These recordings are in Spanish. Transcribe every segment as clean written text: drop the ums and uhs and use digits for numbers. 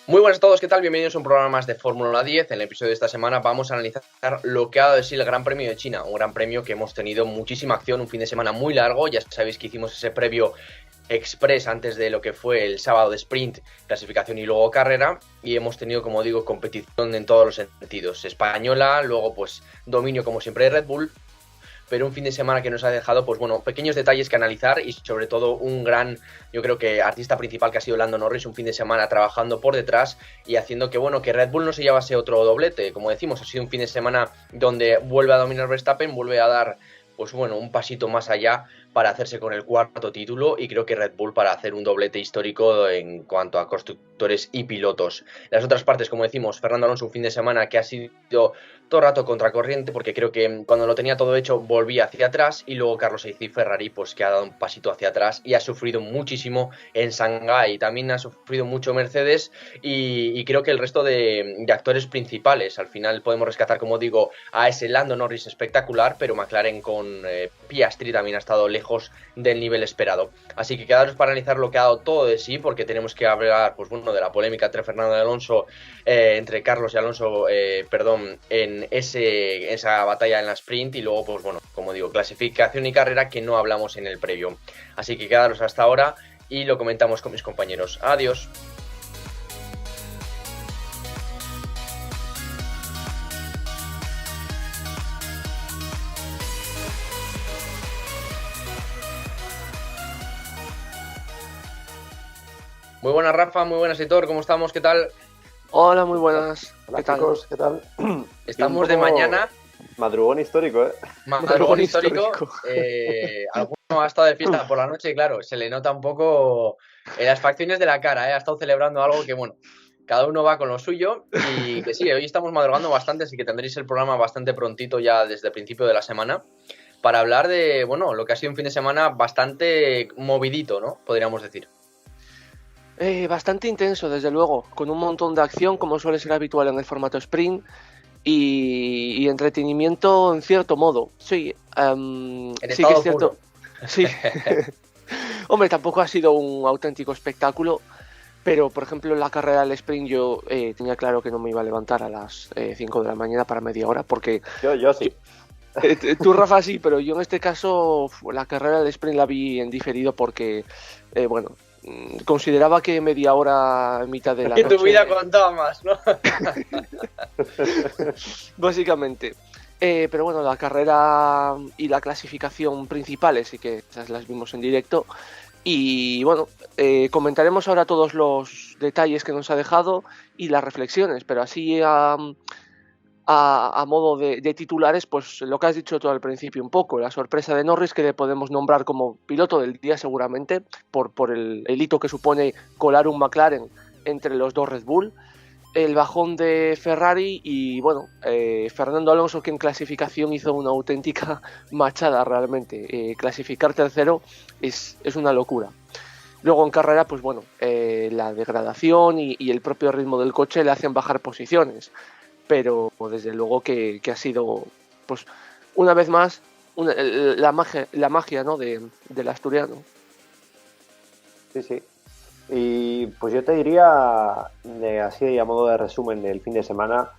Muy buenas a todos, ¿qué tal? Bienvenidos a un programa más de Fórmula 10. En el episodio de esta semana vamos a analizar lo que ha dado de sí el Gran Premio de China. Un Gran Premio que hemos tenido muchísima acción, un fin de semana muy largo. Ya sabéis que hicimos ese previo express antes de lo que fue el sábado de sprint, clasificación y luego carrera. Y hemos tenido, como digo, competición en todos los sentidos. Española, luego pues dominio como siempre de Red Bull. Pero un fin de semana que nos ha dejado, pues bueno, pequeños detalles que analizar y sobre todo un gran, yo creo que artista principal que ha sido Lando Norris, un fin de semana trabajando por detrás y haciendo que, bueno, que Red Bull no se llevase otro doblete. Como decimos, ha sido un fin de semana donde vuelve a dominar Verstappen, vuelve a dar, pues bueno, un pasito más allá para hacerse con el cuarto título y creo que Red Bull para hacer un doblete histórico en cuanto a constructores y pilotos. Las otras partes, como decimos, Fernando Alonso un fin de semana que ha sido todo rato contracorriente porque creo que cuando lo tenía todo hecho volvía hacia atrás y luego Carlos Sainz y Ferrari pues que ha dado un pasito hacia atrás y ha sufrido muchísimo en Shanghái, también ha sufrido mucho Mercedes y creo que el resto de actores principales, al final podemos rescatar como digo a ese Lando Norris espectacular, pero McLaren con Piastri también ha estado lejos del nivel esperado, así que quedaros para analizar lo que ha dado todo de sí porque tenemos que hablar pues bueno de la polémica entre Fernando y Alonso, entre Carlos y Alonso, perdón, en esa batalla en la sprint y luego, pues bueno, como digo, clasificación y carrera que no hablamos en el previo. Así que quedaros hasta ahora y lo comentamos con mis compañeros. Adiós. Muy buenas, Rafa, muy buenas, Hitor, ¿cómo estamos? ¿Qué tal? Hola, muy buenas. Hola, ¿Qué tal? chicos, ¿qué tal? Estamos de mañana. Madrugón histórico, ¿eh? Madrugón histórico. Alguno ha estado de fiesta por la noche y claro, se le nota un poco en las facciones de la cara, ¿eh? Ha estado celebrando algo que, bueno, cada uno va con lo suyo y que sí, hoy estamos madrugando bastante, así que tendréis el programa bastante prontito ya desde el principio de la semana para hablar de, bueno, lo que ha sido un fin de semana bastante movidito, ¿no? Podríamos decir. Bastante intenso, desde luego, con un montón de acción, como suele ser habitual en el formato sprint, y entretenimiento en cierto modo. Sí, En sí que estado es cierto. puro. Sí. Hombre, tampoco ha sido un auténtico espectáculo, pero por ejemplo en la carrera del sprint yo tenía claro que no me iba a levantar a las 5 de la mañana para media hora, porque Yo sí. tú, Rafa, sí, pero yo en este caso la carrera del sprint la vi en diferido porque, bueno, consideraba que media hora en mitad de la Que tu noche, vida contaba más, ¿no? básicamente. Pero bueno, la carrera y la clasificación principales sí que esas las vimos en directo. Y bueno, comentaremos ahora todos los detalles que nos ha dejado y las reflexiones, pero así a modo de titulares, pues lo que has dicho tú al principio un poco, la sorpresa de Norris, que le podemos nombrar como piloto del día seguramente, por el hito que supone colar un McLaren entre los dos Red Bull, el bajón de Ferrari y bueno, Fernando Alonso, que en clasificación hizo una auténtica machada realmente. Clasificar tercero es una locura. Luego en carrera, pues bueno, la degradación y el propio ritmo del coche le hacen bajar posiciones, pero desde luego que ha sido, pues una vez más, la magia, ¿no? del asturiano. Sí, sí. Y pues yo te diría, así a modo de resumen del fin de semana,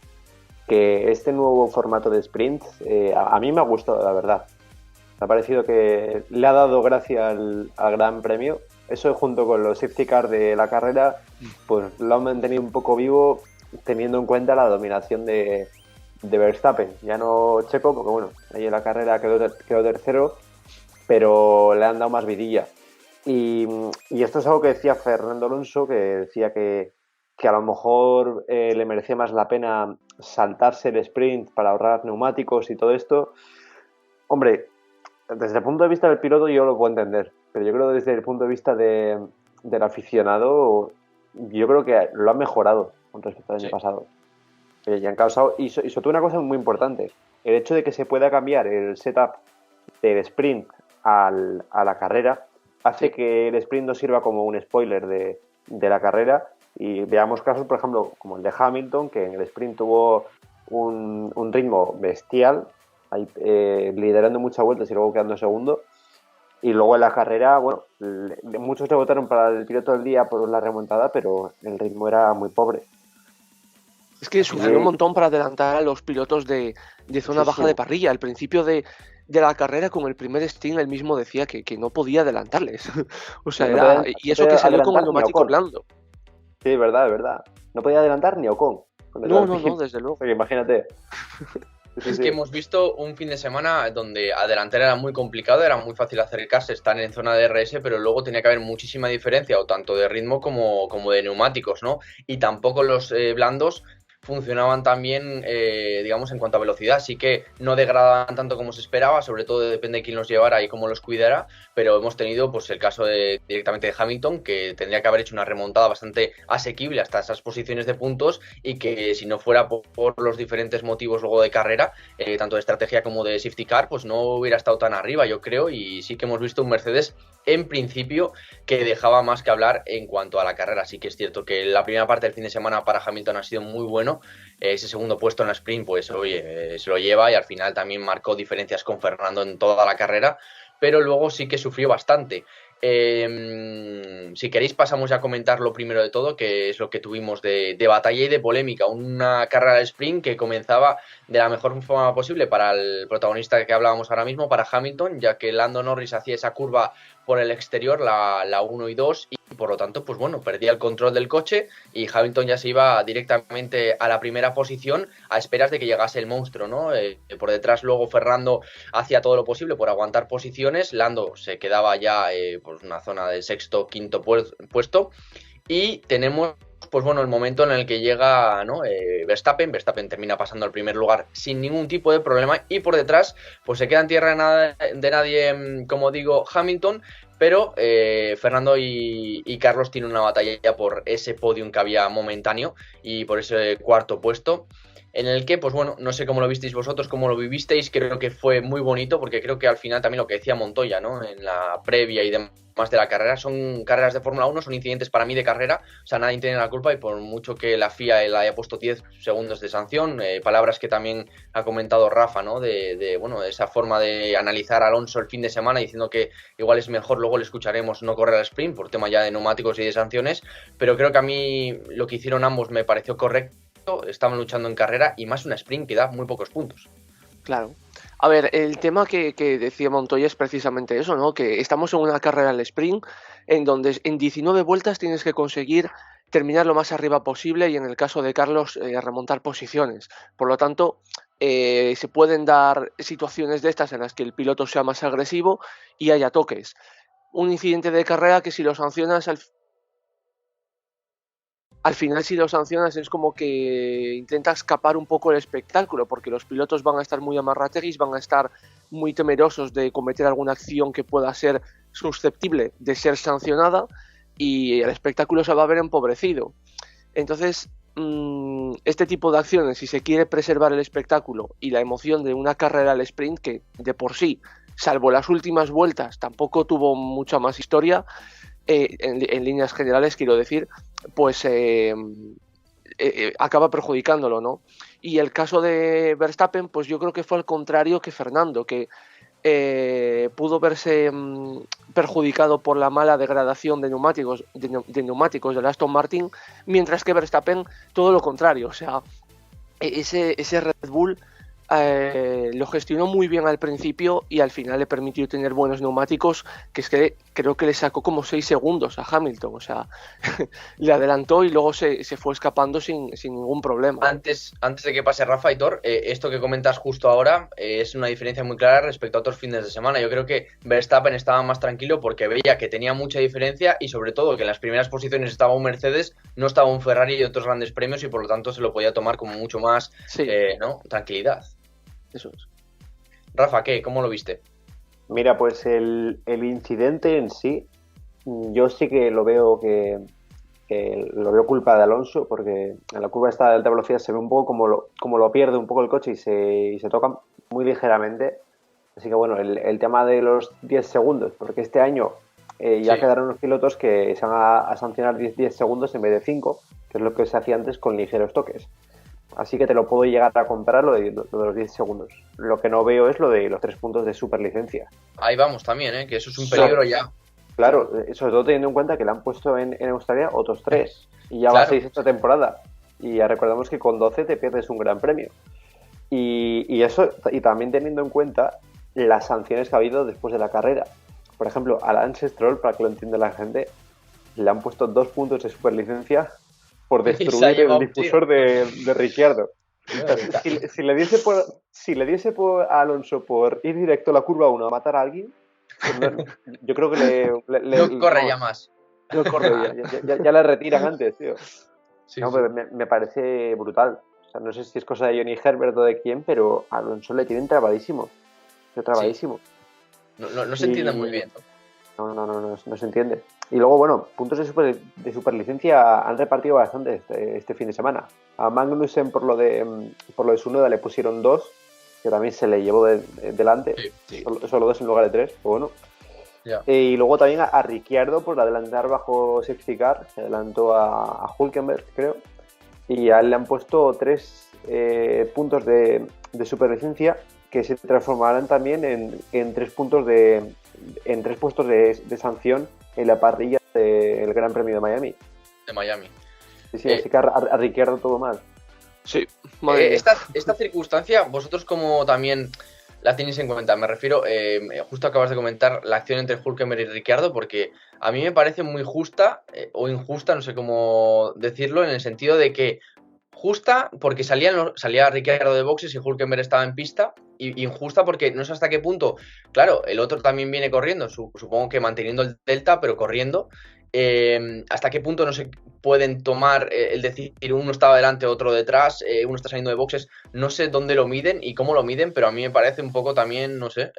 que este nuevo formato de sprint a mí me ha gustado, la verdad. Me ha parecido que le ha dado gracia al Gran Premio. Eso junto con los safety car de la carrera, pues lo han mantenido un poco vivo teniendo en cuenta la dominación de Verstappen. Ya no Checo, porque bueno, ahí en la carrera quedó tercero, pero le han dado más vidilla. Y esto es algo que decía Fernando Alonso, que decía que a lo mejor le merecía más la pena saltarse el sprint para ahorrar neumáticos y todo esto. Hombre, desde el punto de vista del piloto yo lo puedo entender, pero yo creo que desde el punto de vista del aficionado, yo creo que lo han mejorado con respecto al año pasado. Y han causado, y sobre todo una cosa muy importante, el hecho de que se pueda cambiar el setup del sprint a la carrera hace que el sprint no sirva como un spoiler de la carrera y veamos casos, por ejemplo, como el de Hamilton, que en el sprint tuvo un ritmo bestial, liderando muchas vueltas y luego quedando segundo, Y luego en la carrera, bueno, muchos se votaron para el piloto del día por la remontada, pero el ritmo era muy pobre. Es que sufrió un montón para adelantar a los pilotos de zona baja de parrilla. Al principio de la carrera, con el primer stint, él mismo decía que no podía adelantarles. O sea, y eso que salió con el neumático blando. Sí, es verdad. No podía adelantar ni Ocon. No, desde luego. Oye, imagínate. Es que hemos visto un fin de semana donde adelantar era muy complicado, era muy fácil acercarse, estar en zona de RS, pero luego tenía que haber muchísima diferencia, o tanto de ritmo como de neumáticos, ¿no? Y tampoco los blandos funcionaban tan bien, digamos, en cuanto a velocidad. Sí que no degradaban tanto como se esperaba, sobre todo depende de quién los llevara y cómo los cuidara, pero hemos tenido pues el caso directamente de Hamilton, que tendría que haber hecho una remontada bastante asequible hasta esas posiciones de puntos, y que si no fuera por los diferentes motivos luego de carrera, tanto de estrategia como de safety car, pues no hubiera estado tan arriba, yo creo. Y sí que hemos visto un Mercedes en principio que dejaba más que hablar en cuanto a la carrera. Sí que es cierto que la primera parte del fin de semana para Hamilton ha sido muy bueno. Ese segundo puesto en la sprint, pues oye, se lo lleva, y al final también marcó diferencias con Fernando en toda la carrera, pero luego sí que sufrió bastante. Si queréis pasamos ya a comentar lo primero de todo, que es lo que tuvimos de batalla y de polémica. Una carrera de sprint que comenzaba de la mejor forma posible para el protagonista que hablábamos ahora mismo, para Hamilton, ya que Lando Norris hacía esa curva por el exterior, la 1 y 2, y por lo tanto, pues bueno, perdía el control del coche, y Hamilton ya se iba directamente a la primera posición a esperas de que llegase el monstruo, ¿no? Por detrás luego Fernando hacía todo lo posible por aguantar posiciones, Lando se quedaba ya pues una zona de sexto, quinto puesto, y tenemos pues bueno, el momento en el que llega, ¿no? Verstappen termina pasando al primer lugar sin ningún tipo de problema, y por detrás pues se queda en tierra de nadie, como digo, Hamilton, pero Fernando y Carlos tienen una batalla por ese podium que había momentáneo y por ese cuarto puesto, en el que, pues bueno, no sé cómo lo visteis vosotros, cómo lo vivisteis. Creo que fue muy bonito, porque creo que al final también lo que decía Montoya, ¿no? En la previa y demás de la carrera, son carreras de Fórmula 1, son incidentes para mí de carrera, o sea, nadie tiene la culpa, y por mucho que la FIA le haya puesto 10 segundos de sanción, palabras que también ha comentado Rafa, ¿no? Bueno, de esa forma de analizar a Alonso el fin de semana, diciendo que igual es mejor, luego le escucharemos, no correr al sprint por tema ya de neumáticos y de sanciones, pero creo que a mí lo que hicieron ambos me pareció correcto. Estaban luchando en carrera, y más una sprint que da muy pocos puntos. Claro. A ver, el tema que decía Montoya es precisamente eso, ¿no? Que estamos en una carrera al sprint en donde en 19 vueltas tienes que conseguir terminar lo más arriba posible, y en el caso de Carlos remontar posiciones. Por lo tanto, se pueden dar situaciones de estas en las que el piloto sea más agresivo y haya toques. Un incidente de carrera que si lo sancionas al final, si lo sancionas, es como que intenta escapar un poco el espectáculo, porque los pilotos van a estar muy amarrategis, van a estar muy temerosos de cometer alguna acción que pueda ser susceptible de ser sancionada, y el espectáculo se va a ver empobrecido. Entonces, este tipo de acciones, si se quiere preservar el espectáculo y la emoción de una carrera al sprint, que de por sí, salvo las últimas vueltas, tampoco tuvo mucha más historia, en líneas generales quiero decir, pues acaba perjudicándolo, ¿no? Y el caso de Verstappen, pues yo creo que fue al contrario que Fernando, que pudo verse perjudicado por la mala degradación de neumáticos del Aston Martin, mientras que Verstappen todo lo contrario. O sea, ese Red Bull lo gestionó muy bien al principio, y al final le permitió tener buenos neumáticos, que es que creo que le sacó como 6 segundos a Hamilton. O sea, le adelantó y luego se fue escapando sin ningún problema. Antes de que pase Rafa y Thor, esto que comentas justo ahora es una diferencia muy clara respecto a otros fines de semana. Yo creo que Verstappen estaba más tranquilo porque veía que tenía mucha diferencia, y sobre todo que en las primeras posiciones estaba un Mercedes, no estaba un Ferrari y otros grandes premios, y por lo tanto se lo podía tomar como mucho más ¿no? Tranquilidad. Eso es. Rafa, ¿qué? ¿Cómo lo viste? Mira, pues el incidente en sí, yo sí que lo veo lo veo culpa de Alonso, porque en la curva esta de alta velocidad se ve un poco como lo pierde un poco el coche, y se toca muy ligeramente. Así que bueno, el tema de los 10 segundos, porque este año ya quedaron los pilotos que se van a sancionar 10 segundos en vez de 5, que es lo que se hacía antes con ligeros toques. Así que te lo puedo llegar a comprar lo de los 10 segundos. Lo que no veo es lo de los 3 puntos de superlicencia. Ahí vamos también, que eso es un peligro ya. Claro, sobre todo teniendo en cuenta que le han puesto en Australia otros 3 y ya va a 6 esta temporada. Y ya recordamos que con 12 te pierdes un gran premio. Y eso, y también teniendo en cuenta las sanciones que ha habido después de la carrera. Por ejemplo, a Lance Stroll, para que lo entienda la gente, le han puesto 2 puntos de superlicencia por destruir el difusor de Ricciardo. Si le diese por a Alonso por ir directo a la curva 1 a matar a alguien, pues yo creo que no corre ya más. No corre, ya le retiran antes, tío. Sí, no, sí. Pero me parece brutal. O sea, no sé si es cosa de Johnny Herbert o de quién, pero a Alonso le tienen trabadísimo. Trabadísimo. Sí. No se entiende muy bien. No se entiende. Y luego, bueno, puntos de superlicencia han repartido bastante este fin de semana. A Magnussen por lo de Tsunoda le pusieron 2, que también se le llevó delante. Sí. Solo 2 en lugar de 3, pero bueno. Yeah. Y luego también a Ricciardo por adelantar bajo safety car, se adelantó a Hülkenberg, creo. Y a él le han puesto 3 puntos de superlicencia que se transformarán también en 3 puntos en 3 puestos de sanción en la parrilla del Gran Premio de Miami. De Miami. Sí, así que a Ricciardo todo mal. Sí. Esta circunstancia, vosotros como también la tenéis en cuenta, me refiero, justo acabas de comentar la acción entre Hülkenberg y Ricciardo, porque a mí me parece muy justa o injusta, no sé cómo decirlo, en el sentido de que justa porque salía Ricciardo de boxes y Hülkenberg estaba en pista, y injusta porque no sé hasta qué punto, claro, el otro también viene corriendo, supongo que manteniendo el delta, pero corriendo. Hasta qué punto no se pueden tomar el decir uno estaba delante, otro detrás, uno está saliendo de boxes, no sé dónde lo miden y cómo lo miden, pero a mí me parece un poco también, no sé,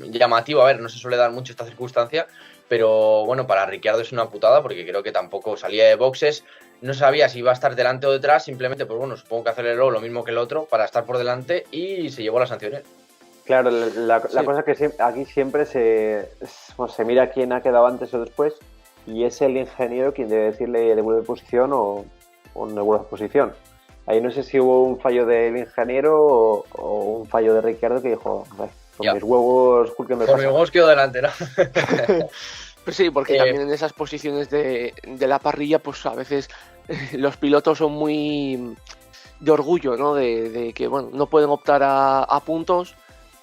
llamativo. A ver, no se suele dar mucho esta circunstancia, pero bueno, para Ricciardo es una putada porque creo que tampoco salía de boxes, no sabía si iba a estar delante o detrás, simplemente pues bueno, supongo que aceleró lo mismo que el otro para estar por delante y se llevó las sanciones. Claro, la cosa es que aquí siempre se mira quién ha quedado antes o después. Y es el ingeniero quien debe decirle devuelve posición o no devuelve posición. Ahí no sé si hubo un fallo del ingeniero o un fallo de Ricciardo que dijo, con mis huevos, Hülkenberg. Por mis huevos quedo delante, ¿no? Pues sí, porque también en esas posiciones de la parrilla, pues a veces los pilotos son muy de orgullo, ¿no? De que, bueno, no pueden optar a puntos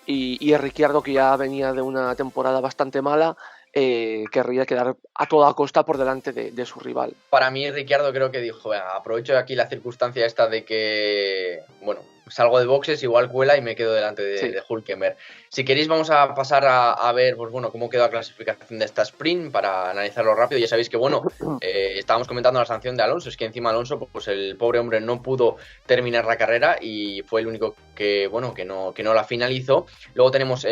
y el Ricciardo, que ya venía de una temporada bastante mala, querría quedar a toda costa por delante de su rival. Para mí, Ricciardo creo que dijo, aprovecho aquí la circunstancia esta de que, bueno, salgo de boxes, igual cuela y me quedo delante de Hülkenberg. Si queréis vamos a pasar a ver, pues bueno, cómo quedó la clasificación de esta sprint para analizarlo rápido. Ya sabéis que, bueno, estábamos comentando la sanción de Alonso, es que encima Alonso, pues el pobre hombre no pudo terminar la carrera y fue el único que, bueno, que no la finalizó. Luego tenemos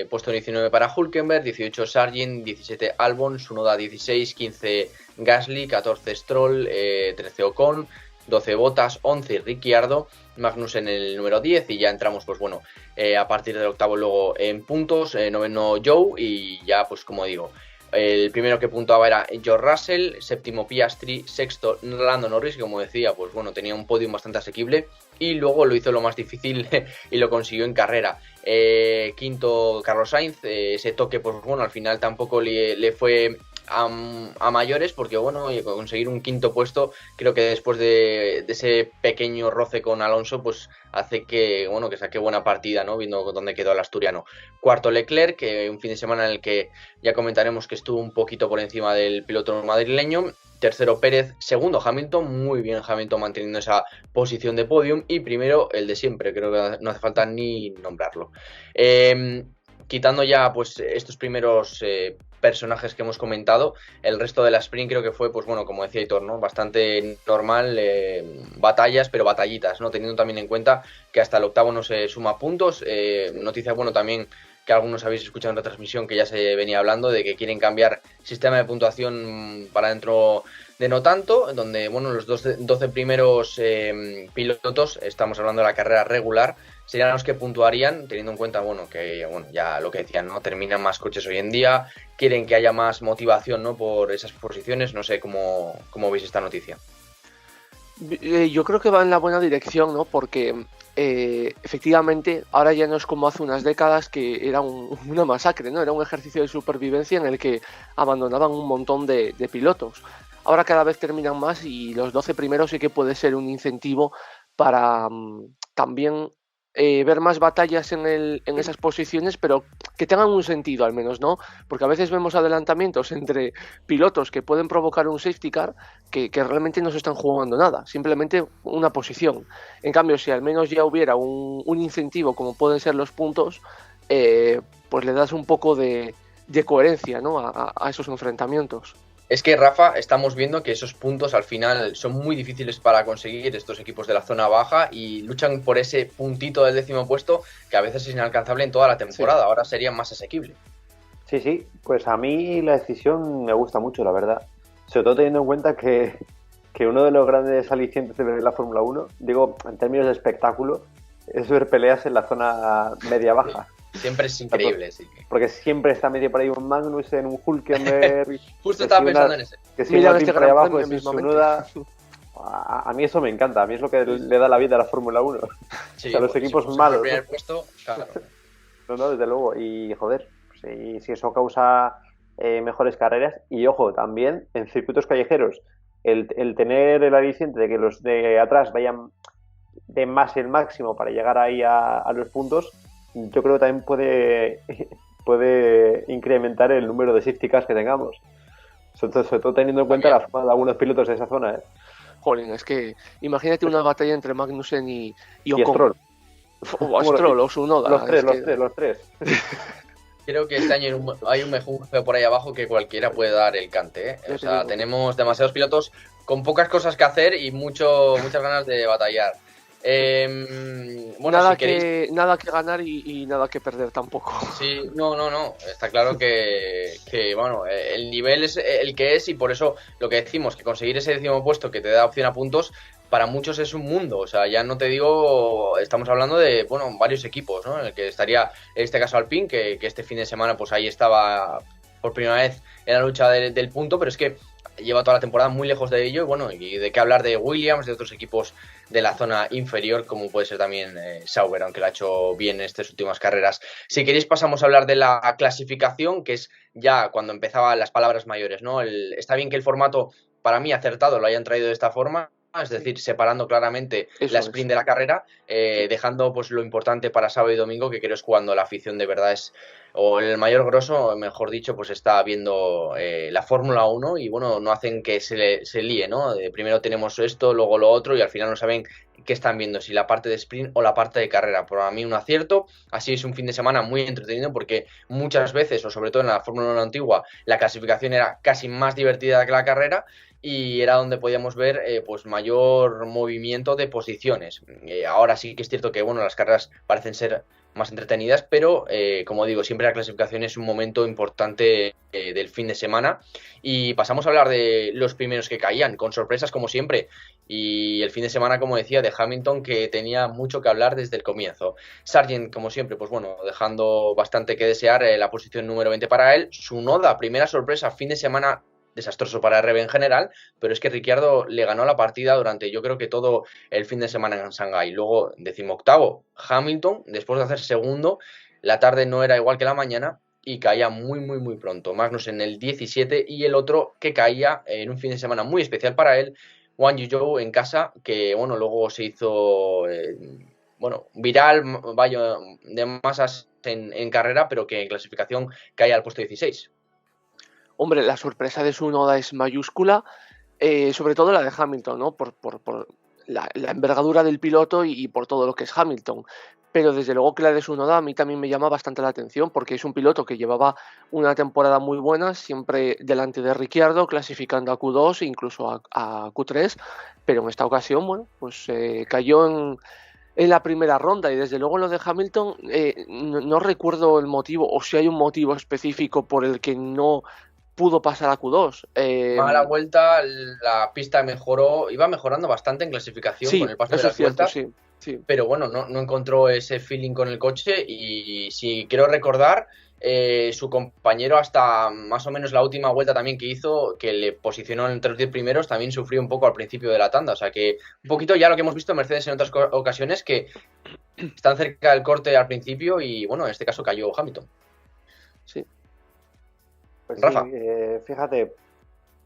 puesto 19 para Hülkenberg, 18 Sargent, 17 Albon, Tsunoda 16, 15 Gasly, 14 Stroll, 13 Ocon, 12 Bottas, 11 Ricciardo, Magnussen en el número 10 y ya entramos, pues bueno, a partir del octavo luego en puntos, noveno Joe y ya pues como digo, el primero que puntuaba era George Russell, séptimo Piastri, sexto Lando Norris, que como decía, pues bueno, tenía un podium bastante asequible y luego lo hizo lo más difícil y lo consiguió en carrera. Quinto Carlos Sainz, ese toque pues bueno, al final tampoco le fue a mayores porque bueno, conseguir un quinto puesto creo que después de ese pequeño roce con Alonso pues hace que bueno, que saque buena partida, ¿no? Viendo dónde quedó el asturiano. Cuarto Leclerc, que un fin de semana en el que ya comentaremos que estuvo un poquito por encima del piloto madrileño. Tercero Pérez, segundo Hamilton, muy bien Hamilton manteniendo esa posición de podium y primero el de siempre, creo que no hace falta ni nombrarlo. Quitando ya pues estos primeros personajes que hemos comentado, el resto de la sprint creo que fue, pues bueno, como decía Hitor, ¿no? Bastante normal, batallas, pero batallitas, ¿no? Teniendo también en cuenta que hasta el octavo no se suma puntos. Noticia, bueno, también que algunos habéis escuchado en la transmisión que ya se venía hablando de que quieren cambiar sistema de puntuación para dentro de no tanto, donde, bueno, los 12 primeros pilotos, estamos hablando de la carrera regular, serían los que puntuarían, teniendo en cuenta, bueno, que bueno, ya lo que decían, ¿no? Terminan más coches hoy en día, quieren que haya más motivación, ¿no? Por esas posiciones, no sé cómo veis esta noticia. Yo creo que va en la buena dirección, ¿no? Porque efectivamente ahora ya no es como hace unas décadas que era una masacre, ¿no? Era un ejercicio de supervivencia en el que abandonaban un montón de pilotos. Ahora cada vez terminan más y los 12 primeros sí que puede ser un incentivo para también ver más batallas en esas posiciones, pero que tengan un sentido al menos, ¿no? Porque a veces vemos adelantamientos entre pilotos que pueden provocar un safety car que realmente no se están jugando nada, simplemente una posición. En cambio, si al menos ya hubiera un incentivo como pueden ser los puntos, pues le das un poco de coherencia, ¿no? a esos enfrentamientos. Es que, Rafa, estamos viendo que esos puntos al final son muy difíciles para conseguir estos equipos de la zona baja y luchan por ese puntito del 10º puesto que a veces es inalcanzable en toda la temporada. Sí. Ahora sería más asequible. Sí, pues a mí la decisión me gusta mucho, la verdad. Sobre todo teniendo en cuenta que uno de los grandes alicientes de ver la Fórmula 1, digo, en términos de espectáculo, es ver peleas en la zona media-baja. Siempre es increíble, sí. Porque siempre está medio por ahí un Magnussen, un Hülkenberg. Justo estaba pensando en ese. Que si una por ahí abajo es Tsunoda. A mí eso me encanta, a mí es lo que le da la vida a la Fórmula 1. Sí, o sea, los equipos malos. Primer puesto, claro. No, desde luego. Y joder, si eso causa mejores carreras. Y ojo, también en circuitos callejeros, el tener el aliciente de que los de atrás vayan de más el máximo para llegar ahí a los puntos, yo creo que también puede incrementar el número de safety cars que tengamos. Sobre todo teniendo en cuenta la forma de algunos pilotos de esa zona. Jolín, es que imagínate una batalla entre Magnussen y Ocon. Stroll. O Stroll o Tsunoda. Los tres. Creo que este año hay un mejunje por ahí abajo que cualquiera puede dar el cante, ¿eh? O sea, tenemos demasiados pilotos con pocas cosas que hacer y muchas ganas de batallar. Bueno, nada que ganar y nada que perder tampoco. Sí, no. Está claro que bueno, el nivel es el que es y por eso lo que decimos, que conseguir ese 10º puesto que te da opción a puntos, para muchos es un mundo. O sea, ya no te digo, estamos hablando de, bueno, varios equipos, ¿no? En el que estaría, en este caso, Alpine, que este fin de semana pues ahí estaba por primera vez en la lucha del punto, pero es que lleva toda la temporada muy lejos de ello. Y bueno, y de qué hablar de Williams, de otros equipos de la zona inferior, como puede ser también Sauber, aunque lo ha hecho bien en estas últimas carreras. Si queréis pasamos a hablar de la clasificación, que es ya cuando empezaban las palabras mayores, ¿no? Está bien que el formato, para mí acertado, lo hayan traído de esta forma, es decir, separando claramente la sprint de la carrera, dejando pues lo importante para sábado y domingo, que creo es cuando la afición de verdad es, o el mayor grosso, mejor dicho, pues está viendo la Fórmula 1 y bueno, no hacen que se líe, ¿no? Primero tenemos esto, luego lo otro y al final no saben qué están viendo, si la parte de sprint o la parte de carrera. Para mí un acierto, así es un fin de semana muy entretenido porque muchas veces, o sobre todo en la Fórmula 1 antigua, la clasificación era casi más divertida que la carrera y era donde podíamos ver pues mayor movimiento de posiciones. Ahora sí que es cierto que bueno, las carreras parecen ser más entretenidas, pero como digo, siempre la clasificación es un momento importante del fin de semana. Y pasamos a hablar de los primeros que caían, con sorpresas como siempre, y el fin de semana, como decía, de Hamilton, que tenía mucho que hablar desde el comienzo. Sargent, como siempre, pues bueno, dejando bastante que desear, la posición número 20 para él. Tsunoda, primera sorpresa, fin de semana desastroso para RB en general, pero es que Ricciardo le ganó la partida durante yo creo que todo el fin de semana en Shanghái. Luego 18º Hamilton, después de hacer segundo, la tarde no era igual que la mañana y caía muy pronto. Magnussen en el 17 y el otro que caía en un fin de semana muy especial para él, Wang Yuzhou en casa, que bueno, luego se hizo viral, vaya, de masas en carrera, pero que en clasificación cae al puesto 16. Hombre, la sorpresa de Tsunoda es mayúscula, sobre todo la de Hamilton, ¿no? Por la envergadura del piloto y por todo lo que es Hamilton. Pero desde luego que la de Tsunoda a mí también me llama bastante la atención porque es un piloto que llevaba una temporada muy buena, siempre delante de Ricciardo, clasificando a Q2 e incluso a Q3, pero en esta ocasión, bueno, pues cayó en la primera ronda y desde luego lo de Hamilton no recuerdo el motivo o si hay un motivo específico por el que no pudo pasar a Q2. A la vuelta la pista mejoró, iba mejorando bastante en clasificación con el paso de las vueltas, sí. Pero bueno, no encontró ese feeling con el coche y si quiero recordar, su compañero hasta más o menos la última vuelta también que hizo, que le posicionó entre los 10 primeros, también sufrió un poco al principio de la tanda. O sea que un poquito ya lo que hemos visto en Mercedes en otras ocasiones, que están cerca del corte al principio y bueno, en este caso cayó Hamilton. Sí. Pues Rafa. sí, fíjate,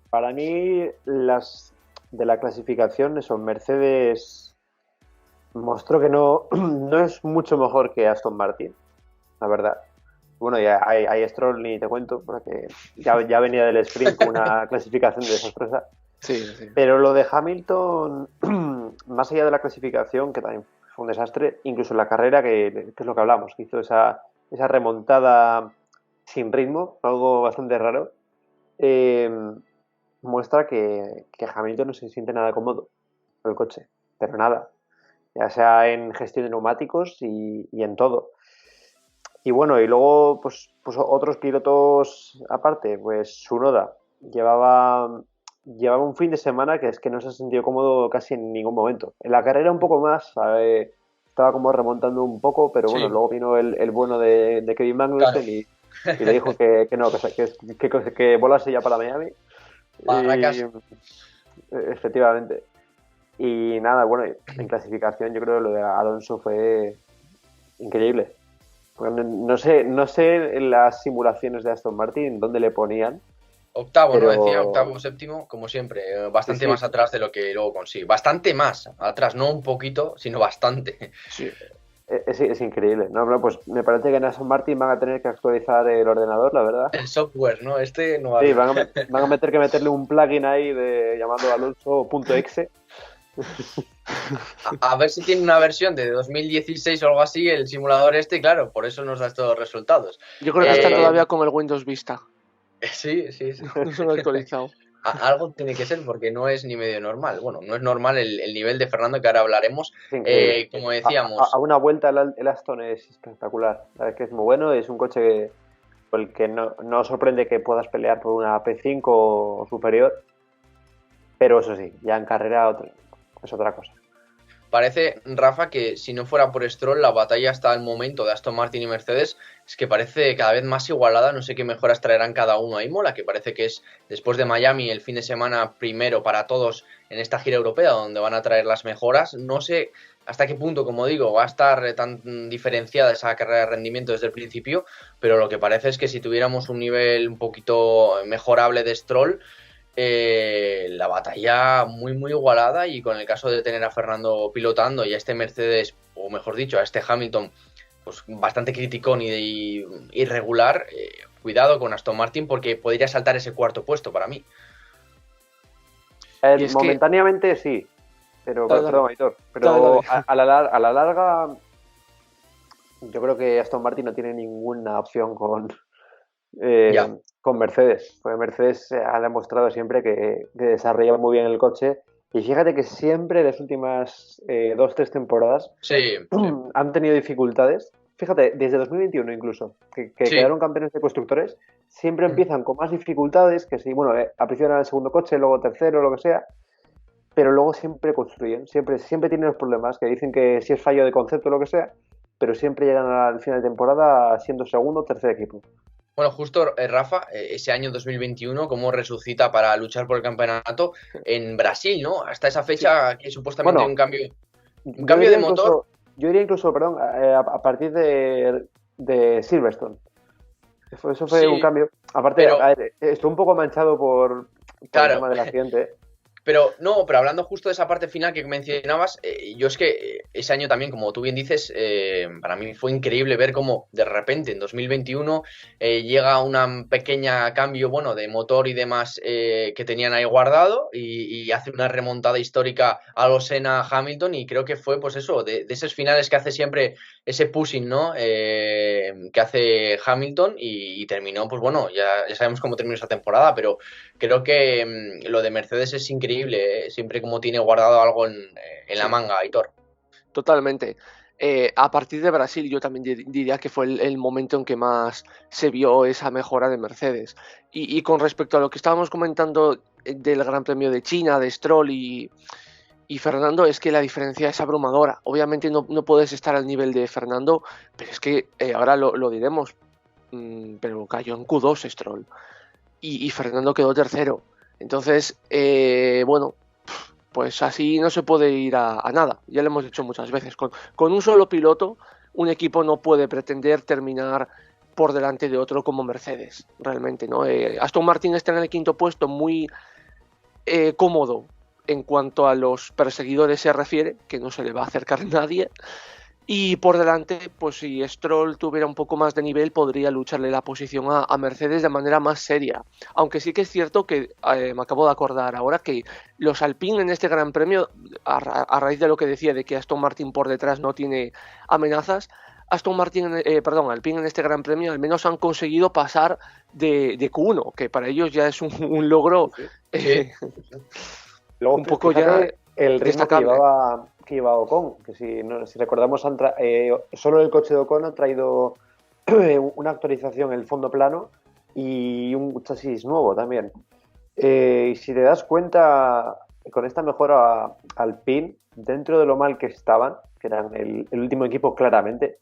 para mí las de la clasificación son Mercedes mostró que no, no es mucho mejor que Aston Martin, la verdad. Bueno, ya hay Stroll ni te cuento, porque ya venía del sprint con una clasificación desastrosa. Sí, sí. Pero lo de Hamilton, más allá de la clasificación, que también fue un desastre, incluso en la carrera, que es lo que hablamos, que hizo esa remontada sin ritmo, algo bastante raro, muestra que Hamilton no se siente nada cómodo con el coche, pero nada, ya sea en gestión de neumáticos y en todo. Y bueno, y luego pues otros pilotos aparte, pues Tsunoda llevaba un fin de semana que es que no se ha sentido cómodo casi en ningún momento. En la carrera un poco más, estaba como remontando un poco, pero bueno, Sí. luego vino el bueno de Kevin Magnussen Claro. y le dijo que no, que volase ya para Miami. Para Y, casa. efectivamente. Y nada, bueno, en clasificación yo creo que lo de Alonso fue increíble. Porque no sé en las simulaciones de Aston Martin dónde le ponían, Octavo, ¿no? pero Decía octavo, séptimo, como siempre, bastante sí, más atrás de lo que luego consigue. Bastante más atrás, no un poquito, sino bastante. Sí. es increíble. No, pues me parece que en Aston Martin van a tener que actualizar el ordenador, la verdad. El software, ¿no? Este no va Sí, bien. van a meter que meterle un plugin ahí de llamando Alonso.exe. A ver si tiene una versión de 2016 o algo así, el simulador este, claro, por eso nos da estos resultados. Yo creo que está Claro. todavía con el Windows Vista. Sí, sí, sí. No se lo he actualizado. Algo tiene que ser porque no es ni medio normal. Bueno, no es normal el nivel de Fernando que ahora hablaremos. Es increíble. Como decíamos, A una vuelta el Aston es espectacular. La verdad es que es muy bueno. Es un coche por el que no sorprende que puedas pelear por una P5 o superior. Pero eso sí, ya en carrera es otra cosa. parece, Rafa, que si no fuera por Stroll, la batalla hasta el momento de Aston Martin y Mercedes es que parece cada vez más igualada. No sé qué mejoras traerán cada uno a Imola, que parece que es después de Miami el fin de semana primero para todos en esta gira europea, donde van a traer las mejoras. No sé hasta qué punto, como digo, va a estar tan diferenciada esa carrera de rendimiento desde el principio, pero lo que parece es que si tuviéramos un nivel un poquito mejorable de Stroll, la batalla muy muy igualada, y con el caso de tener a Fernando pilotando y a este Mercedes, o mejor dicho, a este Hamilton, pues bastante criticón y irregular, cuidado con Aston Martin porque podría saltar ese cuarto puesto para mí. Y es momentáneamente sí, pero Dale, perdón, Aitor, pero dale. a la larga yo creo que Aston Martin no tiene ninguna opción Ya. con Mercedes, porque Mercedes ha demostrado siempre que desarrolla muy bien el coche, y fíjate que siempre en las últimas 2-3 temporadas Sí, han tenido dificultades. Fíjate, desde 2021 incluso, que sí. quedaron campeones de constructores, siempre empiezan con más dificultades, que si, bueno, al principio era el segundo coche, luego tercero, lo que sea, pero luego siempre construyen, siempre tienen los problemas, que dicen que si es fallo de concepto o lo que sea, pero siempre llegan al final de temporada siendo segundo o tercer equipo. Bueno, justo, Rafa, ese año 2021, cómo resucita para luchar por el campeonato en Brasil, ¿no? Hasta esa fecha que supuestamente Bueno, hay un cambio yo de motor. Yo diría incluso, perdón, a partir de Silverstone. Eso fue Sí, un cambio. Aparte, pero a ver, estuvo un poco manchado por el claro. tema del accidente. Pero no, pero hablando justo de esa parte final que mencionabas, yo es que ese año también, como tú bien dices, para mí fue increíble ver cómo de repente en 2021 llega un pequeña cambio, bueno, de motor y demás que tenían ahí guardado, y hace una remontada histórica a los Senna Hamilton, y creo que fue pues eso, de esos finales que hace siempre ese pushing, ¿no? Que hace Hamilton, y terminó, pues bueno, ya sabemos cómo terminó esa temporada, pero creo que lo de Mercedes es increíble, siempre como tiene guardado algo en la manga, Aitor. Totalmente. A partir de Brasil yo también diría que fue el momento en que más se vio esa mejora de Mercedes. Y con respecto a lo que estábamos comentando del Gran Premio de China, de Stroll y Fernando, es que la diferencia es abrumadora. Obviamente no puedes estar al nivel de Fernando, pero es que ahora lo diremos. pero cayó en Q2 Stroll y Fernando quedó tercero. Entonces, bueno, pues así no se puede ir a nada. Ya lo hemos dicho muchas veces. Con un solo piloto, un equipo no puede pretender terminar por delante de otro como Mercedes, realmente, ¿no? Aston Martin está en el quinto puesto muy cómodo en cuanto a los perseguidores se refiere, que no se le va a acercar nadie. Y por delante, pues si Stroll tuviera un poco más de nivel, podría lucharle la posición a Mercedes de manera más seria. Aunque sí que es cierto que me acabo de acordar ahora que los Alpine en este Gran Premio, a raíz de lo que decía de que Aston Martin por detrás no tiene amenazas, Alpine en este Gran Premio al menos han conseguido pasar de Q1, que para ellos ya es un logro Luego, un poco ya el ritmo que llevaba Ocon, que si recordamos, solo el coche de Ocon ha traído una actualización en el fondo plano y un chasis nuevo también. Y si te das cuenta, con esta mejora Alpine, dentro de lo mal que estaban, que eran el último equipo claramente,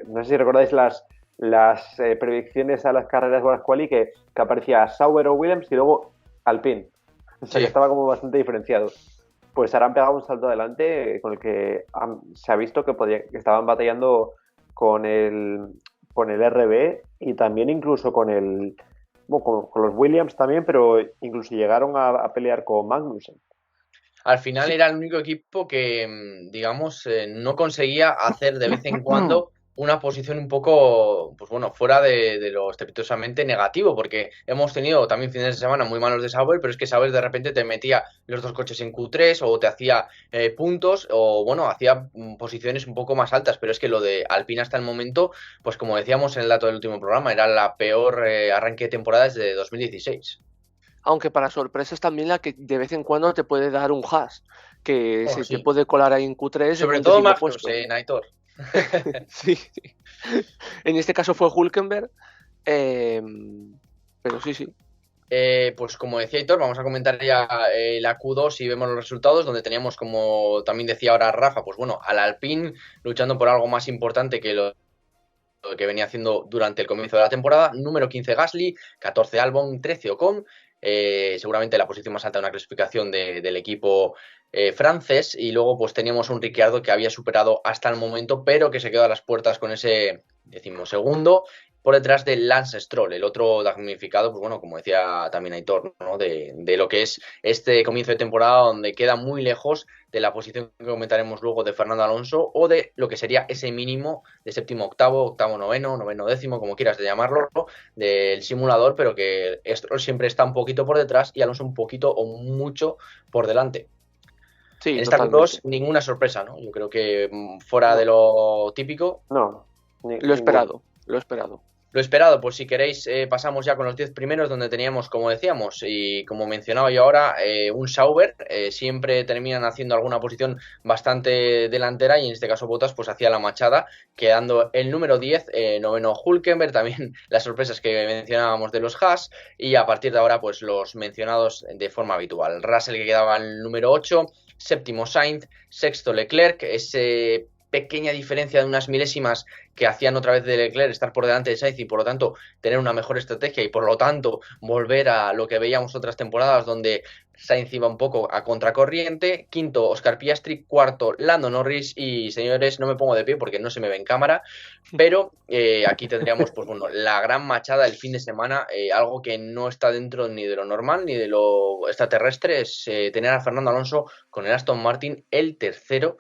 no sé si recordáis las predicciones a las carreras de las quali que aparecía Sauber o Williams y luego Alpine. O sea, que estaba como bastante diferenciado. Pues ahora han pegado un salto adelante con el que se ha visto que estaban batallando con el RB y también incluso con los Williams también, pero incluso llegaron a pelear con Magnussen. Al final era el único equipo que, digamos, no conseguía hacer de vez en cuando una posición un poco, pues bueno, fuera de lo estrepitosamente negativo, porque hemos tenido también fines de semana muy malos de Sauber, pero es que Sauber de repente te metía los dos coches en Q3 o te hacía puntos o, bueno, hacía posiciones un poco más altas, pero es que lo de Alpine hasta el momento, pues como decíamos en el dato del último programa, era la peor arranque de temporada desde 2016. Aunque para sorpresas también la que de vez en cuando te puede dar un Haas, que Sí. te puede colar ahí en Q3. Sobre todo Magnussen, Aitor. Sí. En este caso fue Hülkenberg, pero sí. Pues como decía Aitor, vamos a comentar ya la Q2 y vemos los resultados, donde teníamos, como también decía ahora Rafa, pues bueno, al Alpine luchando por algo más importante que lo que venía haciendo durante el comienzo de la temporada. Número 15 Gasly, 14 Albon, 13 Ocon, seguramente la posición más alta de una clasificación del equipo francés, y luego pues teníamos un Ricciardo que había superado hasta el momento, pero que se quedó a las puertas con ese 12º, por detrás de Lance Stroll, el otro damnificado, pues bueno, como decía también Aitor, ¿no? de lo que es este comienzo de temporada, donde queda muy lejos de la posición que comentaremos luego de Fernando Alonso, o de lo que sería ese mínimo de séptimo octavo, octavo noveno, noveno décimo, como quieras de llamarlo, del simulador, pero que Stroll siempre está un poquito por detrás y Alonso un poquito o mucho por delante. Sí, en esta Q2 ninguna sorpresa, ¿no? Yo creo que fuera de lo típico. No, lo esperado. Lo esperado, pues si queréis pasamos ya con los 10 primeros, donde teníamos, como decíamos, y como mencionaba yo ahora, un Sauber. Siempre terminan haciendo alguna posición bastante delantera, y en este caso Bottas pues hacía la machada, quedando el número 10, noveno Hülkenberg, también las sorpresas que mencionábamos de los Haas, y a partir de ahora pues los mencionados de forma habitual. Russell, que quedaba en el número 8, séptimo Sainz, sexto Leclerc, ese pequeña diferencia de unas milésimas que hacían otra vez de Leclerc estar por delante de Sainz y por lo tanto tener una mejor estrategia y por lo tanto volver a lo que veíamos otras temporadas donde Sainz iba un poco a contracorriente. Quinto Oscar Piastri, cuarto Lando Norris, y señores, no me pongo de pie porque no se me ve en cámara, pero aquí tendríamos pues bueno, la gran machada del fin de semana, algo que no está dentro ni de lo normal ni de lo extraterrestre, es tener a Fernando Alonso con el Aston Martin el tercero.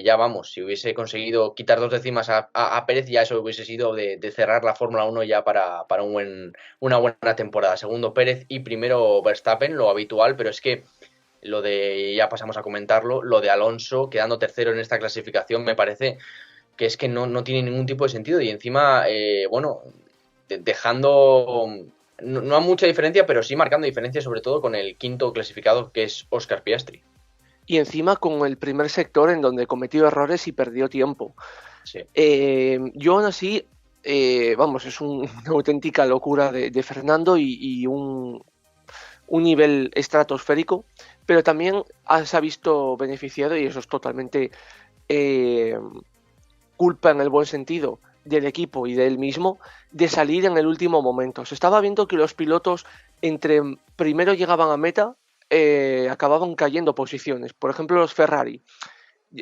Ya vamos, si hubiese conseguido quitar 2 décimas a Pérez, ya eso hubiese sido de cerrar la Fórmula 1 ya para una buena temporada. Segundo Pérez y primero Verstappen, lo habitual, pero es que lo de, ya pasamos a comentarlo, lo de Alonso quedando tercero en esta clasificación me parece que es que no tiene ningún tipo de sentido, y encima, bueno, dejando... No hay mucha diferencia, pero sí marcando diferencia, sobre todo con el quinto clasificado, que es Oscar Piastri. Y encima con el primer sector en donde cometió errores y perdió tiempo. Sí. Yo aún así, vamos, es una auténtica locura de Fernando y un nivel estratosférico, pero también se ha visto beneficiado, y eso es totalmente culpa en el buen sentido del equipo y de él mismo de salir en el último momento. Se estaba viendo que los pilotos entre primero llegaban a meta, acababan cayendo posiciones. Por ejemplo, los Ferrari,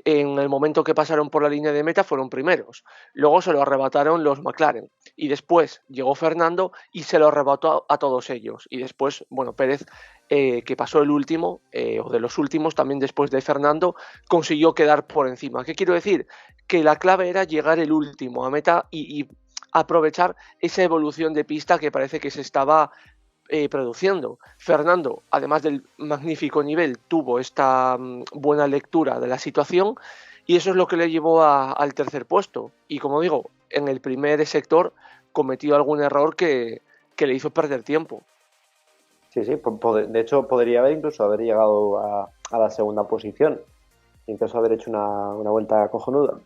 en el momento que pasaron por la línea de meta fueron primeros, luego se lo arrebataron los McLaren y después llegó Fernando y se lo arrebató a todos ellos, y después, bueno, Pérez, que pasó el último, o de los últimos también después de Fernando, consiguió quedar por encima. ¿Qué quiero decir? Que la clave era llegar el último a meta y aprovechar esa evolución de pista que parece que se estaba produciendo. Fernando, además del magnífico nivel, tuvo esta buena lectura de la situación, y eso es lo que le llevó al tercer puesto. Y como digo, en el primer sector cometió algún error que le hizo perder tiempo. Sí, sí, de hecho podría haber llegado a la segunda posición, incluso haber hecho una vuelta cojonuda.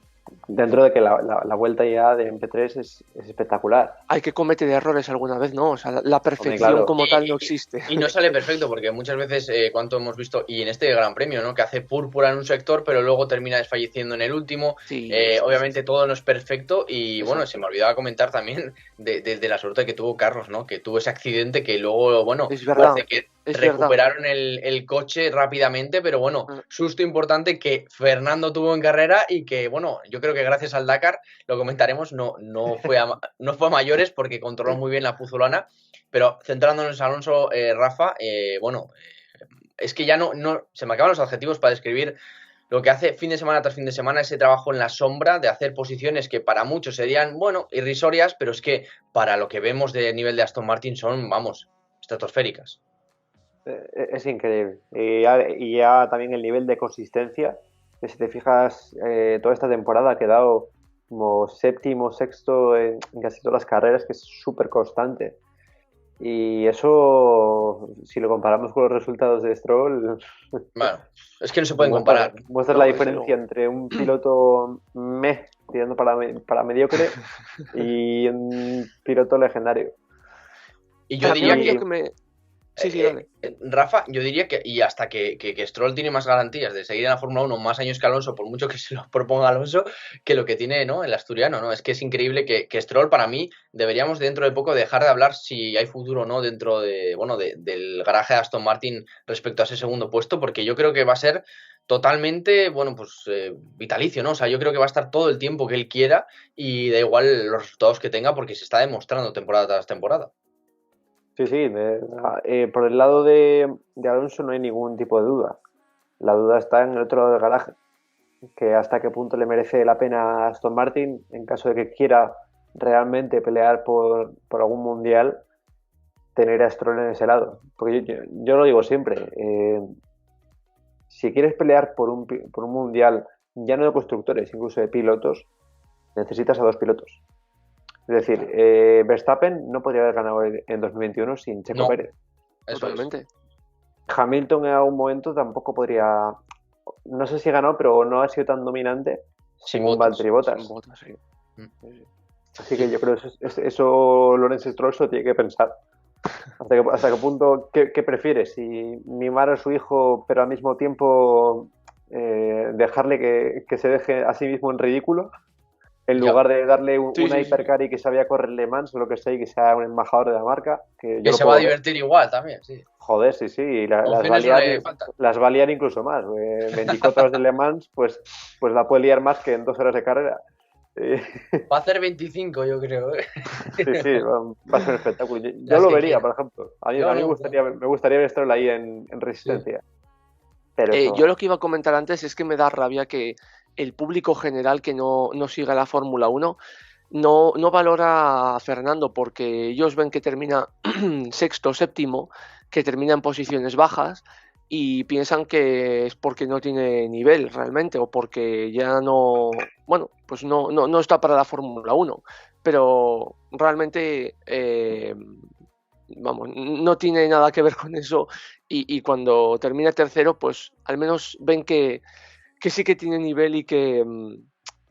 Dentro de que la vuelta ya de MP3 es espectacular. Hay que cometer errores alguna vez, ¿no? O sea, la perfección, claro, como tal no existe. Y no sale perfecto, porque muchas veces, cuanto hemos visto, y en este Gran Premio, ¿no? Que hace púrpura en un sector, pero luego termina desfalleciendo en el último. Sí, Obviamente todo no es perfecto, y Exacto. bueno, se me olvidaba comentar también de la suerte que tuvo Carlos, ¿no? Que tuvo ese accidente que luego, bueno, Es verdad, parece que es recuperaron el coche rápidamente, pero bueno, susto importante que Fernando tuvo en carrera, y que, bueno, yo creo que gracias al Dakar, lo comentaremos, no fue a mayores, porque controló muy bien la puzolana. Pero centrándonos en Alonso, Rafa, es que ya no se me acaban los adjetivos para describir lo que hace fin de semana tras fin de semana, ese trabajo en la sombra de hacer posiciones que para muchos serían, bueno, irrisorias, pero es que para lo que vemos de nivel de Aston Martin son, vamos, estratosféricas. Es increíble. Y ya también el nivel de consistencia, que si te fijas, toda esta temporada ha quedado como séptimo, sexto en casi todas las carreras, que es súper constante. Y eso, si lo comparamos con los resultados de Stroll, Bueno, es que no se pueden comparar. muestra No, la desde diferencia luego. entre un piloto tirando para mediocre, y un piloto legendario. Y yo Para mí diría lo que único Sí, dale. Rafa, yo diría que, y hasta que Stroll tiene más garantías de seguir en la Fórmula 1 más años que Alonso, por mucho que se lo proponga Alonso, que lo que tiene, ¿no?, el asturiano, ¿no? Es que es increíble que Stroll, para mí, deberíamos dentro de poco dejar de hablar si hay futuro o no dentro de, bueno, del garaje de Aston Martin respecto a ese segundo puesto, porque yo creo que va a ser totalmente, bueno, pues vitalicio, ¿no? O sea, yo creo que va a estar todo el tiempo que él quiera, y da igual los resultados que tenga, porque se está demostrando temporada tras temporada. Sí, sí, por el lado de Alonso no hay ningún tipo de duda. La duda está en el otro lado del garaje, que hasta qué punto le merece la pena a Aston Martin, en caso de que quiera realmente pelear por algún mundial, tener a Stroll en ese lado. Porque yo lo digo siempre, si quieres pelear por un mundial, ya no de constructores, incluso de pilotos, necesitas a dos pilotos. Es decir, Verstappen no podría haber ganado en 2021 sin Checo No, Pérez. Totalmente. Hamilton en algún momento tampoco podría, no sé si ganó, pero no ha sido tan dominante sin como un Valtteri Bottas. Sin Bottas, sí. Así que yo creo que eso Lawrence Stroll se tiene que pensar. ¿Hasta qué punto, qué prefiere? Si mimar a su hijo, pero al mismo tiempo dejarle que se deje a sí mismo en ridículo, en lugar de darle una hipercar y que sabía correr Le Mans o lo que sea, y que sea un embajador de la marca. Que se va a divertir igual también, sí. Joder, sí, sí. Las va a liar incluso más. 24 horas de Le Mans, pues la puede liar más que en 2 horas de carrera. Va a hacer 25, yo creo. Sí, sí, va a ser un espectáculo. Yo lo vería, por ejemplo. A mí me gustaría ver Stroll ahí en Resistencia. Sí. Pero yo lo que iba a comentar antes es que me da rabia que el público general que no siga la Fórmula 1 no valora a Fernando, porque ellos ven que termina sexto, séptimo, que termina en posiciones bajas, y piensan que es porque no tiene nivel realmente, o porque ya no está para la Fórmula 1, pero realmente no tiene nada que ver con eso, y cuando termina tercero, pues al menos ven que sí que tiene nivel, y que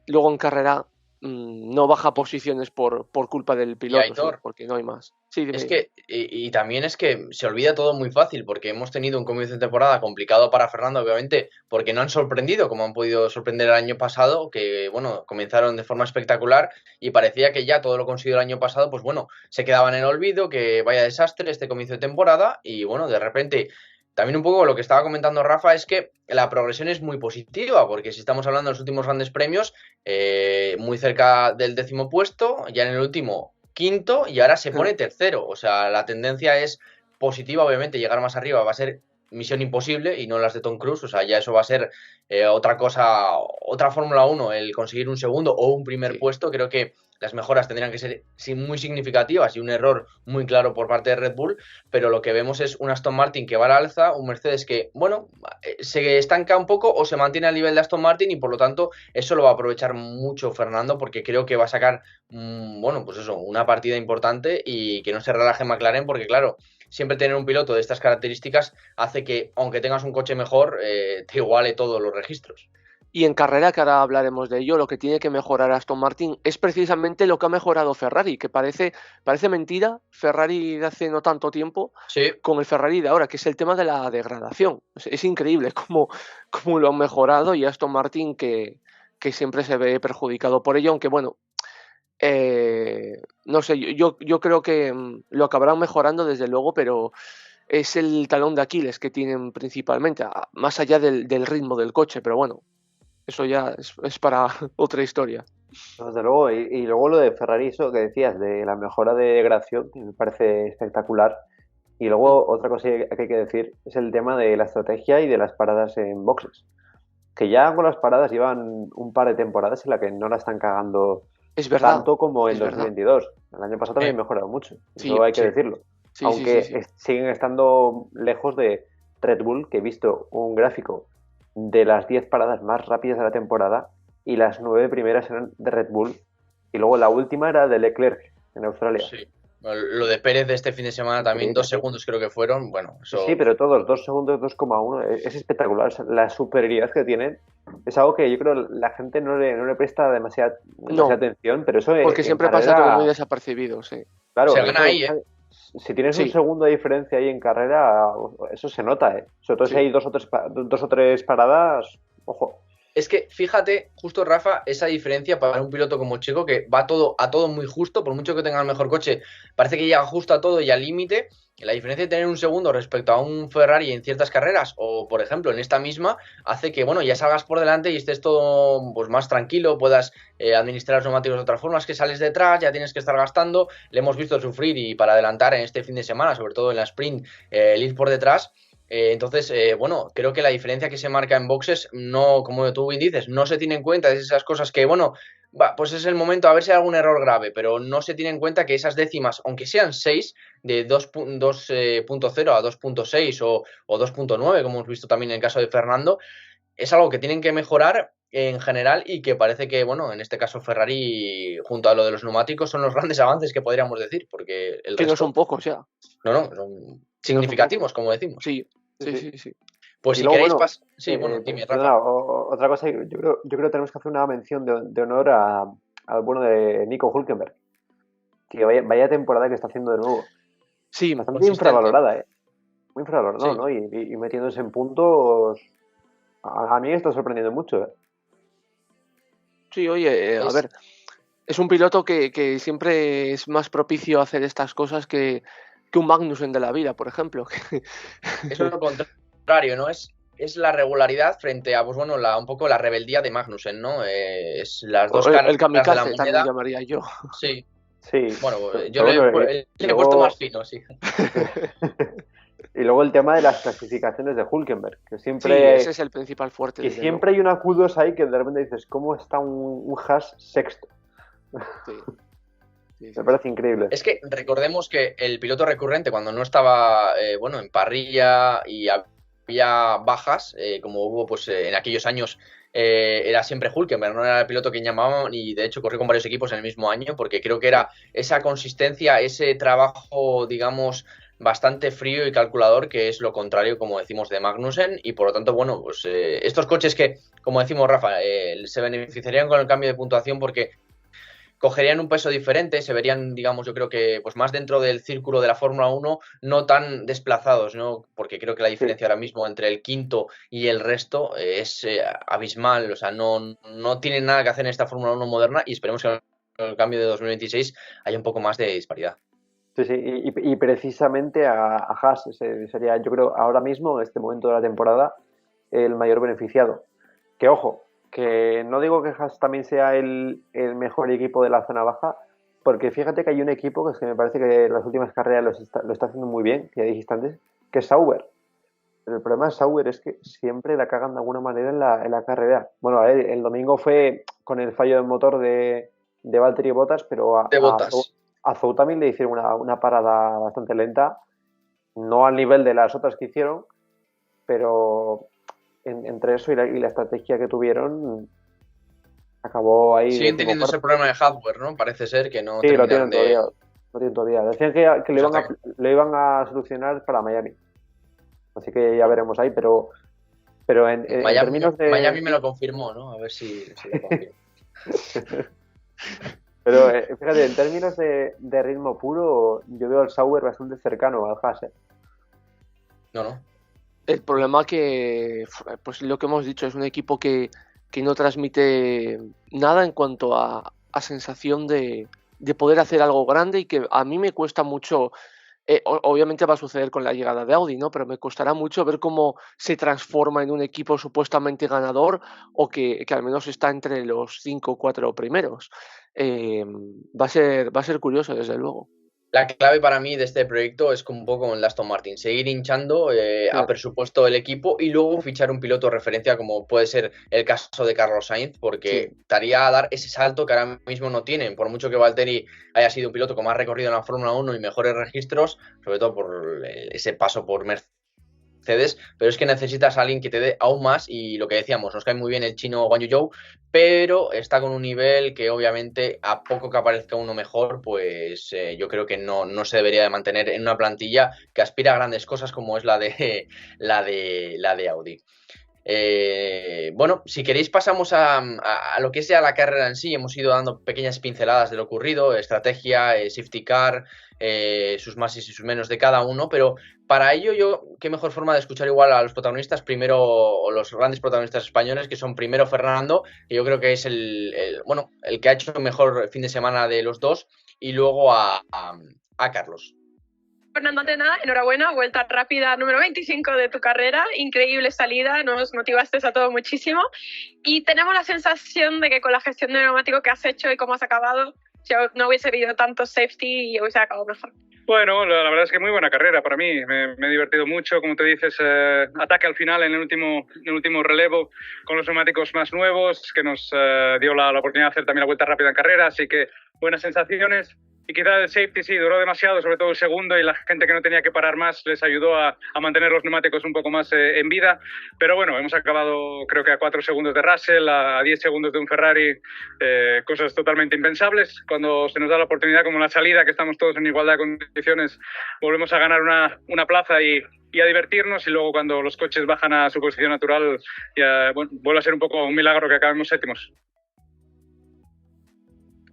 luego en carrera no baja posiciones por culpa del piloto, Aitor, porque no hay más. Sí, es que, y también es que se olvida todo muy fácil, porque hemos tenido un comienzo de temporada complicado para Fernando, obviamente, porque no han sorprendido como han podido sorprender el año pasado, que, bueno, comenzaron de forma espectacular y parecía que ya todo lo conseguido el año pasado, pues bueno, se quedaba en el olvido, que vaya desastre este comienzo de temporada, y bueno, de repente. También un poco lo que estaba comentando Rafa es que la progresión es muy positiva, porque si estamos hablando de los últimos grandes premios, muy cerca del 10º puesto, ya en el último quinto y ahora se pone tercero. O sea, la tendencia es positiva, obviamente, llegar más arriba va a ser misión imposible y no las de Tom Cruise. O sea, ya eso va a ser otra cosa, otra Fórmula 1, el conseguir un segundo o un primer puesto. Creo que las mejoras tendrían que ser muy significativas y un error muy claro por parte de Red Bull, pero lo que vemos es un Aston Martin que va al alza, un Mercedes que, bueno, se estanca un poco o se mantiene al nivel de Aston Martin y por lo tanto eso lo va a aprovechar mucho Fernando porque creo que va a sacar, bueno, pues eso, una partida importante y que no se relaje McLaren porque claro, siempre tener un piloto de estas características hace que, aunque tengas un coche mejor, te iguale todos los registros. Y en carrera, que ahora hablaremos de ello, lo que tiene que mejorar Aston Martin es precisamente lo que ha mejorado Ferrari, que parece mentira, Ferrari de hace no tanto tiempo, sí, con el Ferrari de ahora, que es el tema de la degradación. Es increíble cómo lo han mejorado y Aston Martin que siempre se ve perjudicado por ello, aunque bueno, no sé, yo creo que lo acabarán mejorando desde luego, pero es el talón de Aquiles que tienen principalmente, más allá del ritmo del coche, pero bueno. Eso ya es para otra historia. Desde luego, y luego lo de Ferrari, eso que decías, de la mejora de degradación, que me parece espectacular. Y luego otra cosa que hay que decir es el tema de la estrategia y de las paradas en boxes. Que ya con las paradas llevan un par de temporadas en la que no la están cagando tanto como en 2022. El año pasado también mejorado mucho, eso hay que decirlo. Aunque siguen estando lejos de Red Bull, que he visto un gráfico de las 10 paradas más rápidas de la temporada y las 9 primeras eran de Red Bull y luego la última era de Leclerc en Australia. Sí. Lo de Pérez de este fin de semana también, 2 segundos creo que fueron, bueno, eso... Sí, pero todos, 2 segundos, 2,1, es espectacular. La superioridad que tienen es algo que yo creo la gente no le presta demasiada atención, pero eso porque siempre carrera... pasa como muy desapercibido, sí. Claro, se gana ahí, Si tienes un segundo de diferencia ahí en carrera, eso se nota, Sobre todo si hay dos o tres paradas, ojo. Es que, fíjate, justo Rafa, esa diferencia para un piloto como Checo que va a todo muy justo, por mucho que tenga el mejor coche, parece que llega justo a todo y al límite. La diferencia de tener un segundo respecto a un Ferrari en ciertas carreras, o por ejemplo en esta misma, hace que, bueno, ya salgas por delante y estés todo pues más tranquilo, puedas administrar los neumáticos de otras formas, que sales detrás, ya tienes que estar gastando. Le hemos visto sufrir y para adelantar en este fin de semana, sobre todo en la sprint, el ir por detrás. Entonces, bueno, creo que la diferencia que se marca en boxes, no, como tú bien dices, no se tiene en cuenta de esas cosas que, bueno, pues es el momento a ver si hay algún error grave, pero no se tiene en cuenta que esas décimas, aunque sean 6, de 2.0 a 2.6 o 2.9, como hemos visto también en el caso de Fernando, es algo que tienen que mejorar en general y que parece que, bueno, en este caso Ferrari, junto a lo de los neumáticos, son los grandes avances que podríamos decir, porque el resto... no son pocos ya. No, son significativos, como decimos. Sí. Pues si luego, queréis bueno, sí, bueno, dime, Rafa. Otra cosa, yo creo que tenemos que hacer una mención de honor al bueno de Nico Hülkenberg. Que vaya temporada que está haciendo de nuevo. Sí, bastante infravalorada, muy infravalorada, ¿no? Y metiéndose en puntos, a mí me está sorprendiendo mucho, Sí, oye, a ver, es un piloto que siempre es más propicio a hacer estas cosas que un Magnussen de la vida, por ejemplo. Es lo contrario, ¿no? Es la regularidad frente a, pues bueno, un poco la rebeldía de Magnussen, ¿no? Es las dos caras el kamikaze, de la moneda. también llamaría yo. Sí. Sí. Bueno, yo le he puesto más fino, sí. Y luego el tema de las clasificaciones de Hülkenberg, que siempre... Sí, ese es el principal fuerte. Y siempre hay una Q2 ahí que de repente dices, ¿cómo está un Haas sexto? Sí. Me parece increíble. Es que recordemos que el piloto recurrente, cuando no estaba en parrilla y había bajas, como hubo pues en aquellos años, era siempre Hülkenberg, no era el piloto que llamaban, y de hecho corrió con varios equipos en el mismo año, porque creo que era esa consistencia, ese trabajo, digamos, bastante frío y calculador, que es lo contrario, como decimos, de Magnussen, y por lo tanto, bueno, pues estos coches que, como decimos, Rafa, se beneficiarían con el cambio de puntuación porque cogerían un peso diferente, se verían, digamos, yo creo que pues más dentro del círculo de la Fórmula 1, no tan desplazados, ¿no? Porque creo que la Sí, diferencia ahora mismo entre el quinto y el resto es abismal, o sea, no tienen nada que hacer en esta Fórmula 1 moderna y esperemos que en el cambio de 2026 haya un poco más de disparidad. sí, sí. Y precisamente a Haas sería, yo creo, ahora mismo, en este momento de la temporada, el mayor beneficiado. Que ojo, que no digo que Haas también sea el mejor equipo de la zona baja, porque fíjate que hay un equipo que, es que me parece que en las últimas carreras lo está haciendo muy bien, que ya dijiste antes, que es Sauber. Pero el problema de Sauber es que siempre la cagan de alguna manera en la carrera. Bueno, a ver, el domingo fue con el fallo del motor de Valtteri Bottas, pero De botas. A Zhou también le hicieron una parada bastante lenta, no al nivel de las otras que hicieron, pero entre eso y la estrategia que tuvieron, acabó ahí Siguen décimo teniendo ese cuarto. problema de hardware, ¿no? Parece ser que no Sí, lo terminan tienen todavía. de... Lo tienen todavía. Decían que Pues hasta que... lo iban a solucionar para Miami. Así que ya veremos ahí, pero en Miami, términos Miami de... me lo confirmó, ¿no? A ver si lo confirmo. Pero fíjate, en términos de ritmo puro, yo veo al Sauber bastante cercano al Haas. No, no. El problema que, pues lo que hemos dicho, es un equipo que no transmite nada en cuanto a sensación de poder hacer algo grande y que a mí me cuesta mucho. Obviamente va a suceder con la llegada de Audi, ¿no? Pero me costará mucho ver cómo se transforma en un equipo supuestamente ganador o que al menos está entre los 5 o 4 primeros. Va a ser curioso, desde luego. La clave para mí de este proyecto es como un poco con el Aston Martin, seguir hinchando Sí, a presupuesto el equipo y luego fichar un piloto de referencia como puede ser el caso de Carlos Sainz, Sí. porque estaría a dar ese salto que ahora mismo no tienen, por mucho que Valtteri haya sido un piloto con más recorrido en la Fórmula 1 y mejores registros, sobre todo por ese paso por Mercedes, pero es que necesitas a alguien que te dé aún más y lo que decíamos, nos cae muy bien el chino Guan Yu Zhou, pero está con un nivel que obviamente a poco que aparezca uno mejor, pues yo creo que no se debería de mantener en una plantilla que aspira a grandes cosas como es la de Audi. Bueno, si queréis pasamos a lo que sea la carrera en sí. Hemos ido dando pequeñas pinceladas de lo ocurrido, estrategia, safety car, sus más y sus menos de cada uno, pero para ello qué mejor forma de escuchar igual a los protagonistas, primero, o los grandes protagonistas españoles, que son primero Fernando, que yo creo que es bueno, el que ha hecho el mejor fin de semana de los dos, y luego a Carlos. Fernando, ante nada, enhorabuena, vuelta rápida número 25 de tu carrera, increíble salida, nos motivaste a todos muchísimo y tenemos la sensación de que con la gestión de neumático que has hecho y cómo has acabado, yo no hubiese habido tanto safety y hubiese acabado mejor. Bueno, la verdad es que muy buena carrera para mí, me he divertido mucho, como te dices, ataque al final en el último relevo con los neumáticos más nuevos, que nos dio la oportunidad de hacer también la vuelta rápida en carrera, así que buenas sensaciones. Y quizá el safety sí duró demasiado, sobre todo el segundo, y la gente que no tenía que parar más les ayudó a mantener los neumáticos un poco más en vida. Pero bueno, hemos acabado creo que a 4 segundos de Russell, a 10 segundos de un Ferrari, cosas totalmente impensables. Cuando se nos da la oportunidad, como la salida, que estamos todos en igualdad de condiciones, volvemos a ganar una plaza y a divertirnos, y luego cuando los coches bajan a su posición natural, ya, bueno, vuelve a ser un poco un milagro que acabemos séptimos.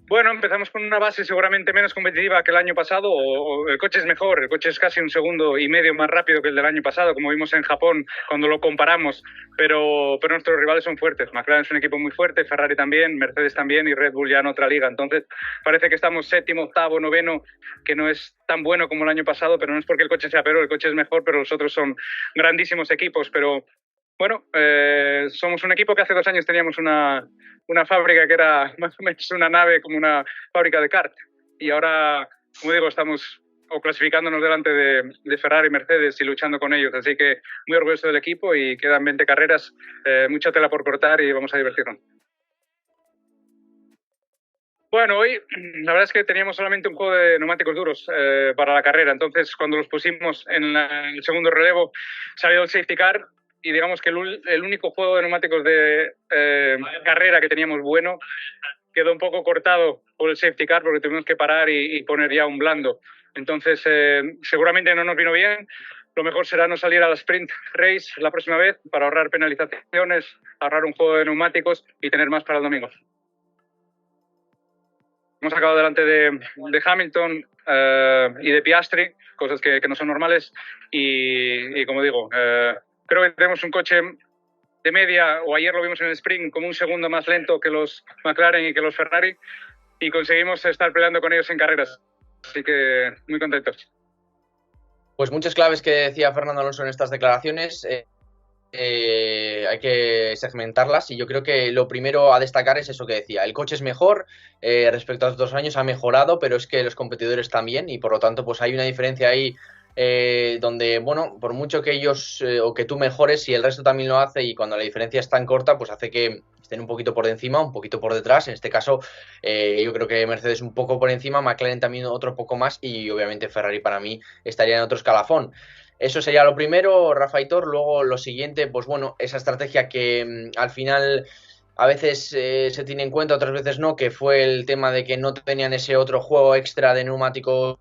Bueno, empezamos con una base seguramente menos competitiva que el año pasado, o el coche es mejor, el coche es casi 1,5 segundos más rápido que el del año pasado, como vimos en Japón cuando lo comparamos, pero nuestros rivales son fuertes. McLaren es un equipo muy fuerte, Ferrari también, Mercedes también y Red Bull ya en otra liga, entonces parece que estamos séptimo, octavo, noveno, que no es tan bueno como el año pasado, pero no es porque el coche sea peor, el coche es mejor, pero los otros son grandísimos equipos, pero bueno, somos un equipo que hace 2 años teníamos una fábrica que era más o menos una nave, como una fábrica de kart. Y ahora, como digo, estamos clasificándonos delante de Ferrari y Mercedes y luchando con ellos. Así que muy orgulloso del equipo y quedan 20 carreras, mucha tela por cortar y vamos a divertirnos. Bueno, hoy la verdad es que teníamos solamente un juego de neumáticos duros para la carrera. Entonces, cuando los pusimos en el segundo relevo, salió el safety car. Y digamos que el único juego de neumáticos de carrera que teníamos bueno quedó un poco cortado por el safety car porque tuvimos que parar y poner ya un blando. Entonces, seguramente no nos vino bien. Lo mejor será no salir a la sprint race la próxima vez para ahorrar penalizaciones, ahorrar un juego de neumáticos y tener más para el domingo. hemos acabado delante de Hamilton y de Piastri, cosas que no son normales. Y como digo, creo que tenemos un coche de media, o ayer lo vimos en el sprint, como un segundo más lento que los McLaren y que los Ferrari, y conseguimos estar peleando con ellos en carreras. Así que muy contentos. Pues muchas claves que decía Fernando Alonso en estas declaraciones. Hay que segmentarlas y yo creo que lo primero a destacar es eso que decía, el coche es mejor respecto a los 2 años, ha mejorado, pero es que los competidores también y por lo tanto pues hay una diferencia ahí donde, bueno, por mucho que ellos o que tú mejores, si el resto también lo hace y cuando la diferencia es tan corta, pues hace que estén un poquito por encima, un poquito por detrás. En este caso yo creo que Mercedes un poco por encima, McLaren también otro poco más y obviamente Ferrari para mí estaría en otro escalafón. Eso sería lo primero, Rafa Aitor. Luego lo siguiente, pues bueno, esa estrategia que al final a veces se tiene en cuenta, otras veces no, que fue el tema de que no tenían ese otro juego extra de neumáticos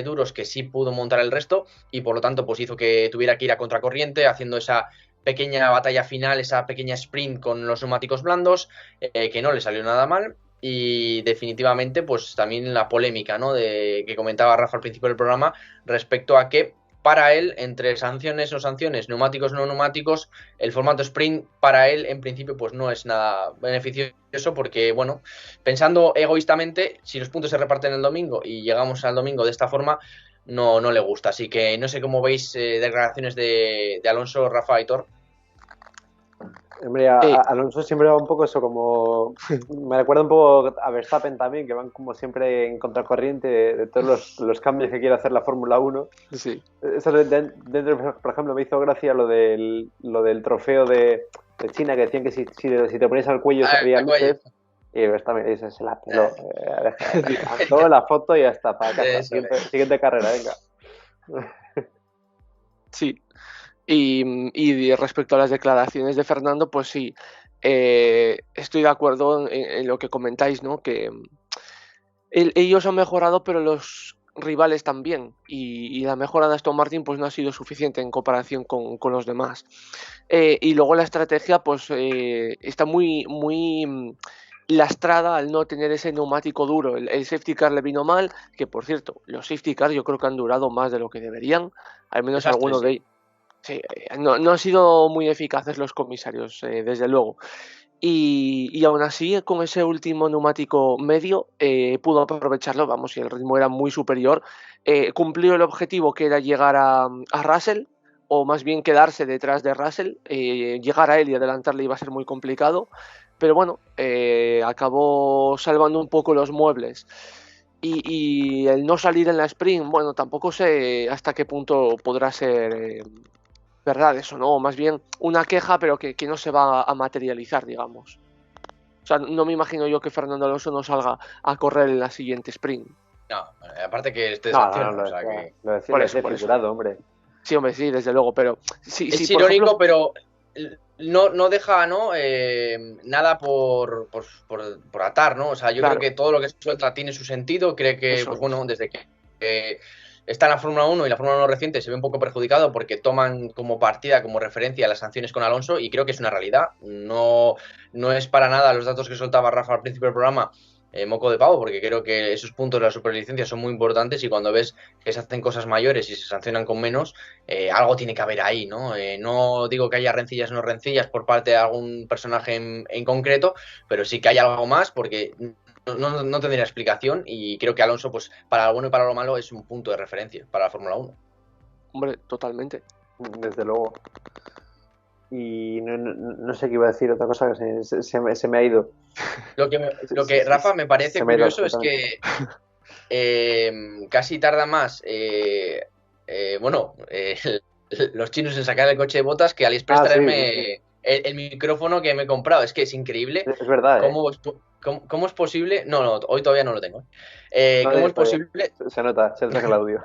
duros que sí pudo montar el resto y por lo tanto pues hizo que tuviera que ir a contracorriente haciendo esa pequeña batalla final, esa pequeña sprint con los neumáticos blandos, que no le salió nada mal. Y definitivamente pues también la polémica, ¿no?, de que comentaba Rafa al principio del programa respecto a que para él, entre sanciones o sanciones, neumáticos no neumáticos, el formato sprint para él en principio pues no es nada beneficioso porque, bueno, pensando egoístamente, si los puntos se reparten el domingo y llegamos al domingo de esta forma, no le gusta. Así que no sé cómo veis declaraciones de Alonso, Rafa, Aitor. Hombre, Alonso siempre va un poco eso, como me recuerda un poco a Verstappen también, que van como siempre en contracorriente de todos los cambios que quiere hacer la Fórmula 1. Sí. Eso dentro, por ejemplo, me hizo gracia lo del trofeo de China, que decían que si te ponías al cuello salía luces. Y Verstappen ese se la peló. Toda la foto y ya está, para casa. Siguiente carrera, venga. Sí. Y respecto a las declaraciones de Fernando, pues sí, estoy de acuerdo en lo que comentáis, ¿no? Que ellos han mejorado, pero los rivales también. Y la mejora de Aston Martin pues no ha sido suficiente en comparación con los demás. Y luego la estrategia pues está muy lastrada al no tener ese neumático duro. El safety car le vino mal, que por cierto, los safety cars yo creo que han durado más de lo que deberían, al menos algunos de ellos. Sí, no han sido muy eficaces los comisarios, desde luego. Y aún así, con ese último neumático medio, pudo aprovecharlo, vamos, y el ritmo era muy superior. Cumplió el objetivo que era llegar a Russell, o más bien quedarse detrás de Russell. Llegar a él y adelantarle iba a ser muy complicado, pero bueno, acabó salvando un poco los muebles. Y el no salir en la sprint, bueno, tampoco sé hasta qué punto podrá ser verdad eso, ¿no? Más bien una queja, pero que no se va a materializar, digamos. O sea, no me imagino yo que Fernando Alonso no salga a correr en la siguiente sprint. No, aparte que esté sancionado, o sea que... Lo decía figurado, hombre. Sí, hombre, sí, desde luego, pero... Sí, es irónico, ejemplo... pero no deja, ¿no? Nada por atar, ¿no? O sea, yo creo que todo lo que suelta tiene su sentido. Cree que, eso, pues bueno, desde que está en la Fórmula 1 y la Fórmula 1 reciente se ve un poco perjudicado porque toman como partida, como referencia las sanciones con Alonso y creo que es una realidad. No es para nada los datos que soltaba Rafa al principio del programa moco de pavo, porque creo que esos puntos de la superlicencia son muy importantes y cuando ves que se hacen cosas mayores y se sancionan con menos, algo tiene que haber ahí, ¿no? No digo que haya rencillas o no rencillas por parte de algún personaje en concreto, pero sí que hay algo más porque no tendría explicación y creo que Alonso, pues para lo bueno y para lo malo, es un punto de referencia para la Fórmula 1. Hombre, totalmente. Desde luego. Y no sé qué iba a decir, otra cosa que se me ha ido. Lo que Rafa, me parece curioso es que casi tarda más los chinos en sacar el coche de botas que AliExpress traerme sí. El micrófono que me he comprado. Es que es increíble. Es verdad, ¿Cómo es posible? No, hoy todavía no lo tengo. ¿Cómo es posible? Se nota, se trae el audio.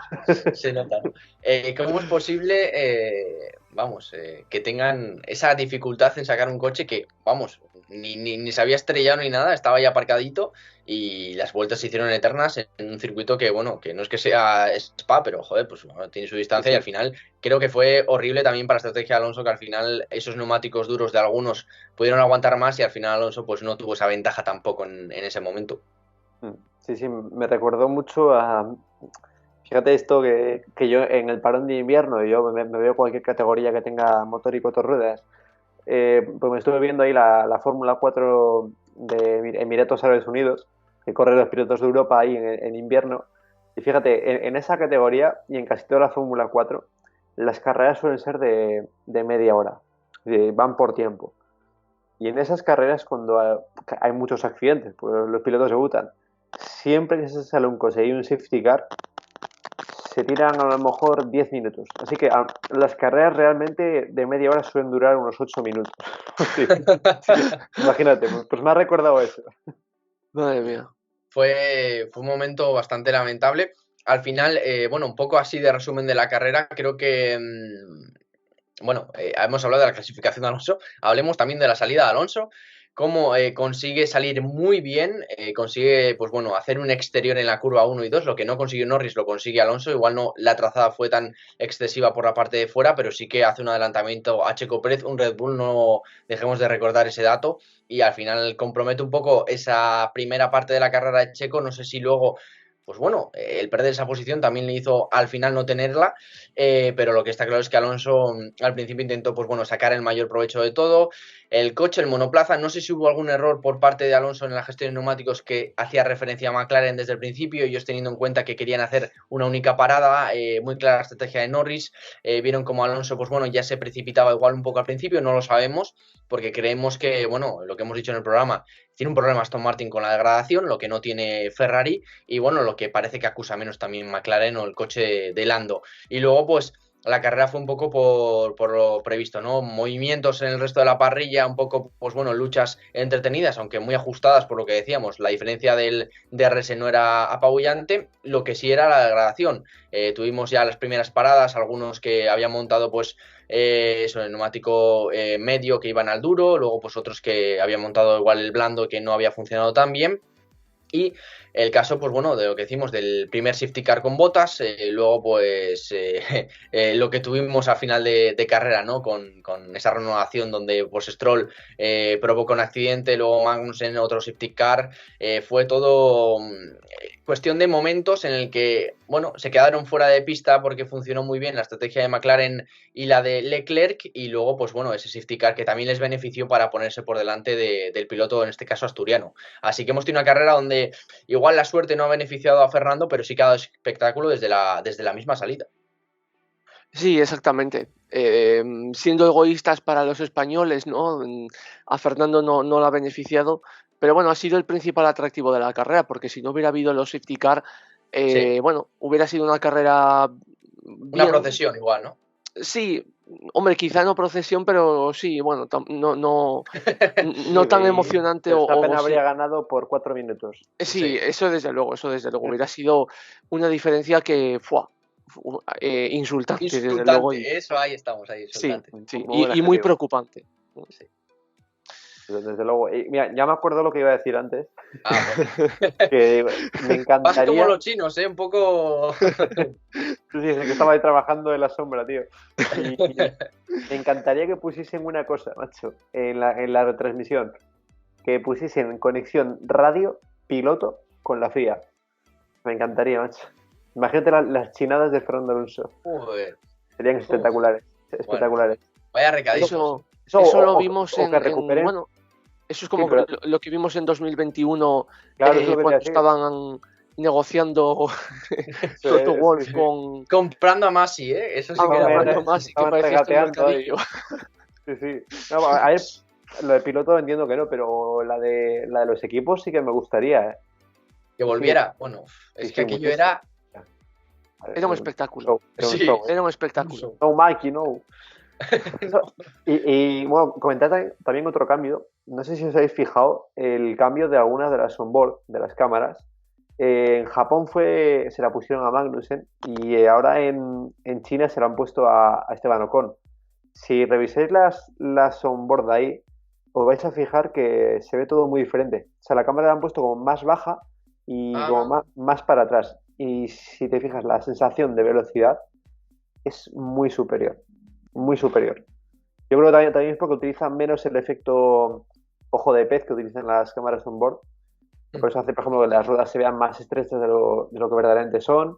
Se nota. ¿Cómo es posible, que tengan esa dificultad en sacar un coche que, vamos, ni se había estrellado ni nada, estaba ya aparcadito y las vueltas se hicieron eternas en un circuito que, bueno, que no es que sea Spa, pero, joder, pues bueno, tiene su distancia sí. Y al final creo que fue horrible también para la estrategia de Alonso, que al final esos neumáticos duros de algunos pudieron aguantar más y al final Alonso pues no tuvo esa ventaja tampoco en ese momento. Sí, sí, me recordó mucho a... Fíjate esto que yo en el parón de invierno, yo me veo cualquier categoría que tenga motor y cuatro ruedas, pues me estuve viendo ahí la Fórmula 4 de Emiratos Árabes Unidos, que corren los pilotos de Europa ahí en invierno. Y fíjate, en esa categoría y en casi toda la Fórmula 4, las carreras suelen ser de media hora, van por tiempo. Y en esas carreras, cuando hay muchos accidentes, pues los pilotos debutan, siempre que se sale un coche y un safety car, se tiran a lo mejor 10 minutos. Así que las carreras realmente de media hora suelen durar unos 8 minutos. Sí, sí, imagínate, pues me ha recordado eso. Madre mía. Fue un momento bastante lamentable. Al final, bueno, un poco así de resumen de la carrera, creo que, bueno, hemos hablado de la clasificación de Alonso, hablemos también de la salida de Alonso, cómo consigue salir muy bien, consigue, pues bueno, hacer un exterior en la curva 1 y 2, lo que no consiguió Norris lo consigue Alonso, igual no la trazada fue tan excesiva por la parte de fuera, pero sí que hace un adelantamiento a Checo Pérez, un Red Bull, no dejemos de recordar ese dato, y al final compromete un poco esa primera parte de la carrera de Checo, no sé si luego... Pues bueno, el perder esa posición también le hizo al final no tenerla, pero lo que está claro es que Alonso al principio intentó, pues bueno, sacar el mayor provecho de todo. El coche, el monoplaza, no sé si hubo algún error por parte de Alonso en la gestión de neumáticos que hacía referencia a McLaren desde el principio, ellos teniendo en cuenta que querían hacer una única parada, muy clara la estrategia de Norris, vieron como Alonso, pues bueno, ya se precipitaba igual un poco al principio, no lo sabemos, porque creemos que, bueno, lo que hemos dicho en el programa, tiene un problema Aston Martin con la degradación, lo que no tiene Ferrari, y bueno, lo que parece que acusa menos también McLaren o el coche de Lando. Y luego, pues, la carrera fue un poco por lo previsto, ¿no? Movimientos en el resto de la parrilla, un poco, pues bueno, luchas entretenidas, aunque muy ajustadas por lo que decíamos. La diferencia del DRS no era apabullante, lo que sí era la degradación. Tuvimos ya las primeras paradas, algunos que habían montado, pues, sobre el neumático medio que iban al duro, luego pues otros que habían montado igual el blando que no había funcionado tan bien. Y el caso, pues bueno, de lo que decimos del primer safety car con Bottas, luego pues lo que tuvimos al final de carrera, ¿no? Con esa renovación donde pues Stroll provoca un accidente, luego Magnussen otro safety car, fue todo cuestión de momentos en el que, bueno, se quedaron fuera de pista porque funcionó muy bien la estrategia de McLaren y la de Leclerc, y luego pues bueno, ese safety car que también les benefició para ponerse por delante del piloto, en este caso asturiano. Así que hemos tenido una carrera donde igual la suerte no ha beneficiado a Fernando, pero sí que ha dado espectáculo desde la misma salida. Sí, exactamente. Siendo egoístas para los españoles, ¿no? A Fernando no lo ha beneficiado, pero bueno, ha sido el principal atractivo de la carrera, porque si no hubiera habido los safety car, Sí. bueno, hubiera sido una carrera Una bien. procesión igual, ¿no? Sí, hombre, quizá no procesión, pero sí, bueno, no Sí, tan emocionante Verstappen sí. habría ganado por 4 minutos. Sí, Sí. eso desde luego, hubiera sido una diferencia que fue insultante, desde luego, y Insultante, eso, ahí estamos, ahí, sí, insultante. sí, Muy buen y muy adjetivo. preocupante. Sí. Desde luego. Y mira, ya me acuerdo lo que iba a decir antes. Ah, bueno. Que me Vas como encantaría. los chinos, un poco... Sí, es que estaba ahí trabajando en la sombra, tío. Y me encantaría que pusiesen una cosa, macho, en la retransmisión. Que pusiesen conexión radio-piloto con la FIA. Me encantaría, macho. Imagínate las chinadas de Fernando Alonso. Joder. Serían espectaculares. Espectaculares. Vaya recadito. Eso o- lo o- vimos o que recuperen. bueno, eso es como Sí, pero- lo que vimos en 2021, Claro, eso es lo que cuando te iba a decir. estaban negociando Eso Toto es, Wolff sí, sí. con Comprando a Masi, ¿eh? Eso sí que Estaban era... Fernando Masi, que estaban parecía esto un regateando ahí. mercadillo. Sí, sí. No, a ver, lo de piloto entiendo que no, pero la de los equipos sí que me gustaría, ¿eh? Que volviera. Bueno, es Sí, que sí, aquello muchísimo. era... Era un espectáculo. Era un Sí. show, ¿eh? Era un espectáculo. No, Mikey, no. Y bueno, comentar también otro cambio. No sé si os habéis fijado el cambio de algunas de las onboard, de las cámaras. En Japón se la pusieron a Magnussen y ahora en China se la han puesto a Esteban Ocon. Si revisáis las onboard de ahí, os vais a fijar que se ve todo muy diferente. O sea, la cámara la han puesto como más baja y como más para atrás. Y si te fijas, la sensación de velocidad es muy superior. Muy superior. Yo creo que también es porque utilizan menos el efecto ojo de pez que utilizan las cámaras on board. Por eso hace, por ejemplo, que las ruedas se vean más estrechas de lo que verdaderamente son.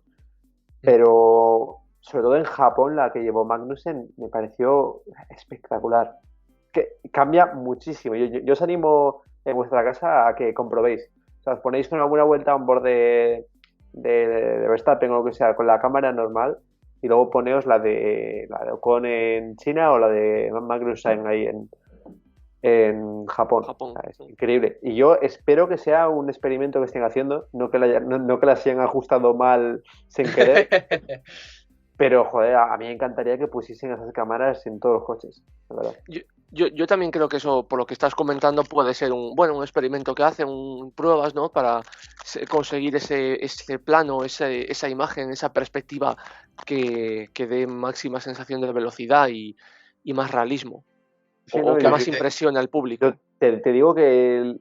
Pero sobre todo en Japón, la que llevó Magnussen me pareció espectacular. Que cambia muchísimo. Yo os animo en vuestra casa a que comprobéis. O sea, os ponéis una buena vuelta a un borde de Verstappen o lo que sea con la cámara normal y luego poneos la de Ocon en China o la de Magnussen ahí en Japón. O sea, es increíble. Y yo espero que sea un experimento que estén haciendo, no que las hayan ajustado mal sin querer. Pero, joder, a mí me encantaría que pusiesen esas cámaras en todos los coches, la verdad. Yo también creo que eso, por lo que estás comentando, puede ser un experimento que hacen, pruebas, ¿no? Para conseguir ese plano, esa imagen, esa perspectiva que dé máxima sensación de velocidad y más realismo. Sí, o que más impresiona al público. Yo te digo que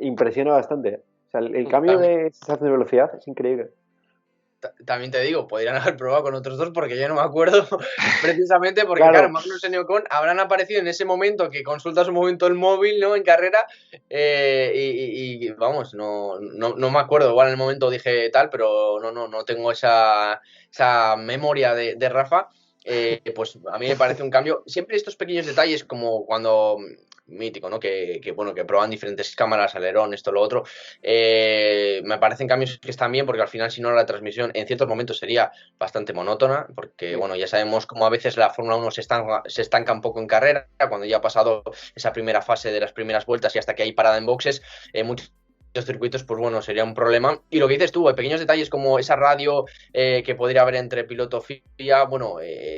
impresiona bastante. O sea, el cambio de sensación de velocidad es increíble. También te digo, podrían haber probado con otros dos porque yo no me acuerdo precisamente porque, claro, Magnussen y Ocon habrán aparecido en ese momento que consultas un momento el móvil, ¿no? En carrera y vamos, no me acuerdo, igual en el momento dije tal, pero no tengo esa memoria de Rafa. Pues a mí me parece un cambio. Siempre estos pequeños detalles, como cuando mítico, ¿no? Que prueban diferentes cámaras, alerón, esto, lo otro. Me parecen cambios que están bien, porque al final, si no, la transmisión en ciertos momentos sería bastante monótona, porque bueno, ya sabemos cómo a veces la Fórmula 1 se estanca un poco en carrera, cuando ya ha pasado esa primera fase de las primeras vueltas y hasta que hay parada en boxes, muchos circuitos, pues bueno, sería un problema. Y lo que dices tú, pequeños detalles como esa radio que podría haber entre piloto FIA, bueno,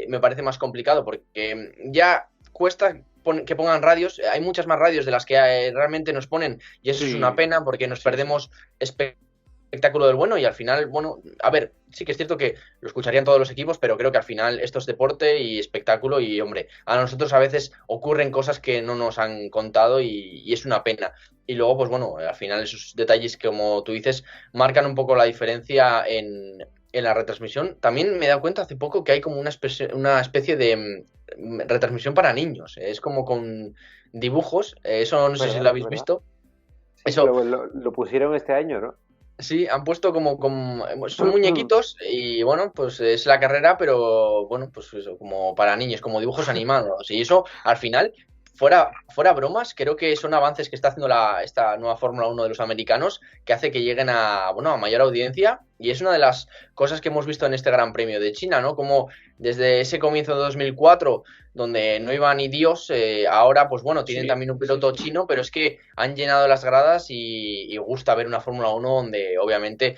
me parece más complicado porque ya cuesta que pongan radios. Hay muchas más radios de las que realmente nos ponen y eso es una pena porque nos perdemos espectáculo del bueno y al final, bueno, a ver, sí que es cierto que lo escucharían todos los equipos, pero creo que al final esto es deporte y espectáculo y, hombre, a nosotros a veces ocurren cosas que no nos han contado y es una pena. Y luego, pues bueno, al final esos detalles, como tú dices, marcan un poco la diferencia en la retransmisión. También me he dado cuenta hace poco que hay como una especie de retransmisión para niños. Es como con dibujos. Eso no sé si lo habéis visto. Sí, eso lo pusieron este año, ¿no? Sí, han puesto como son muñequitos y bueno, pues es la carrera, pero bueno, pues eso, como para niños, como dibujos animados. Y eso, al final, fuera bromas, creo que son avances que está haciendo esta nueva Fórmula 1 de los americanos que hace que lleguen a mayor audiencia y es una de las cosas que hemos visto en este Gran Premio de China, ¿no? Como desde ese comienzo de 2004, donde no iba ni Dios, ahora pues bueno, tienen también un piloto chino, pero es que han llenado las gradas y gusta ver una Fórmula 1 donde obviamente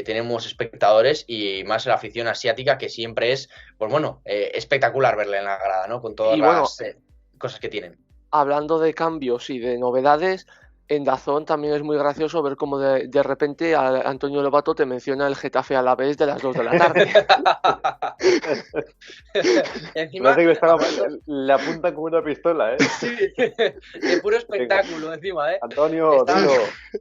tenemos espectadores y más la afición asiática que siempre es, pues bueno, espectacular verla en la grada, ¿no? Con todas las cosas que tienen. Hablando de cambios y de novedades, en DAZN también es muy gracioso ver cómo de repente Antonio Lobato te menciona el Getafe Alavés de las 2 de la tarde. Encima, parece que estaba la punta con una pistola, ¿eh? Sí, de puro espectáculo encima, ¿eh? Antonio,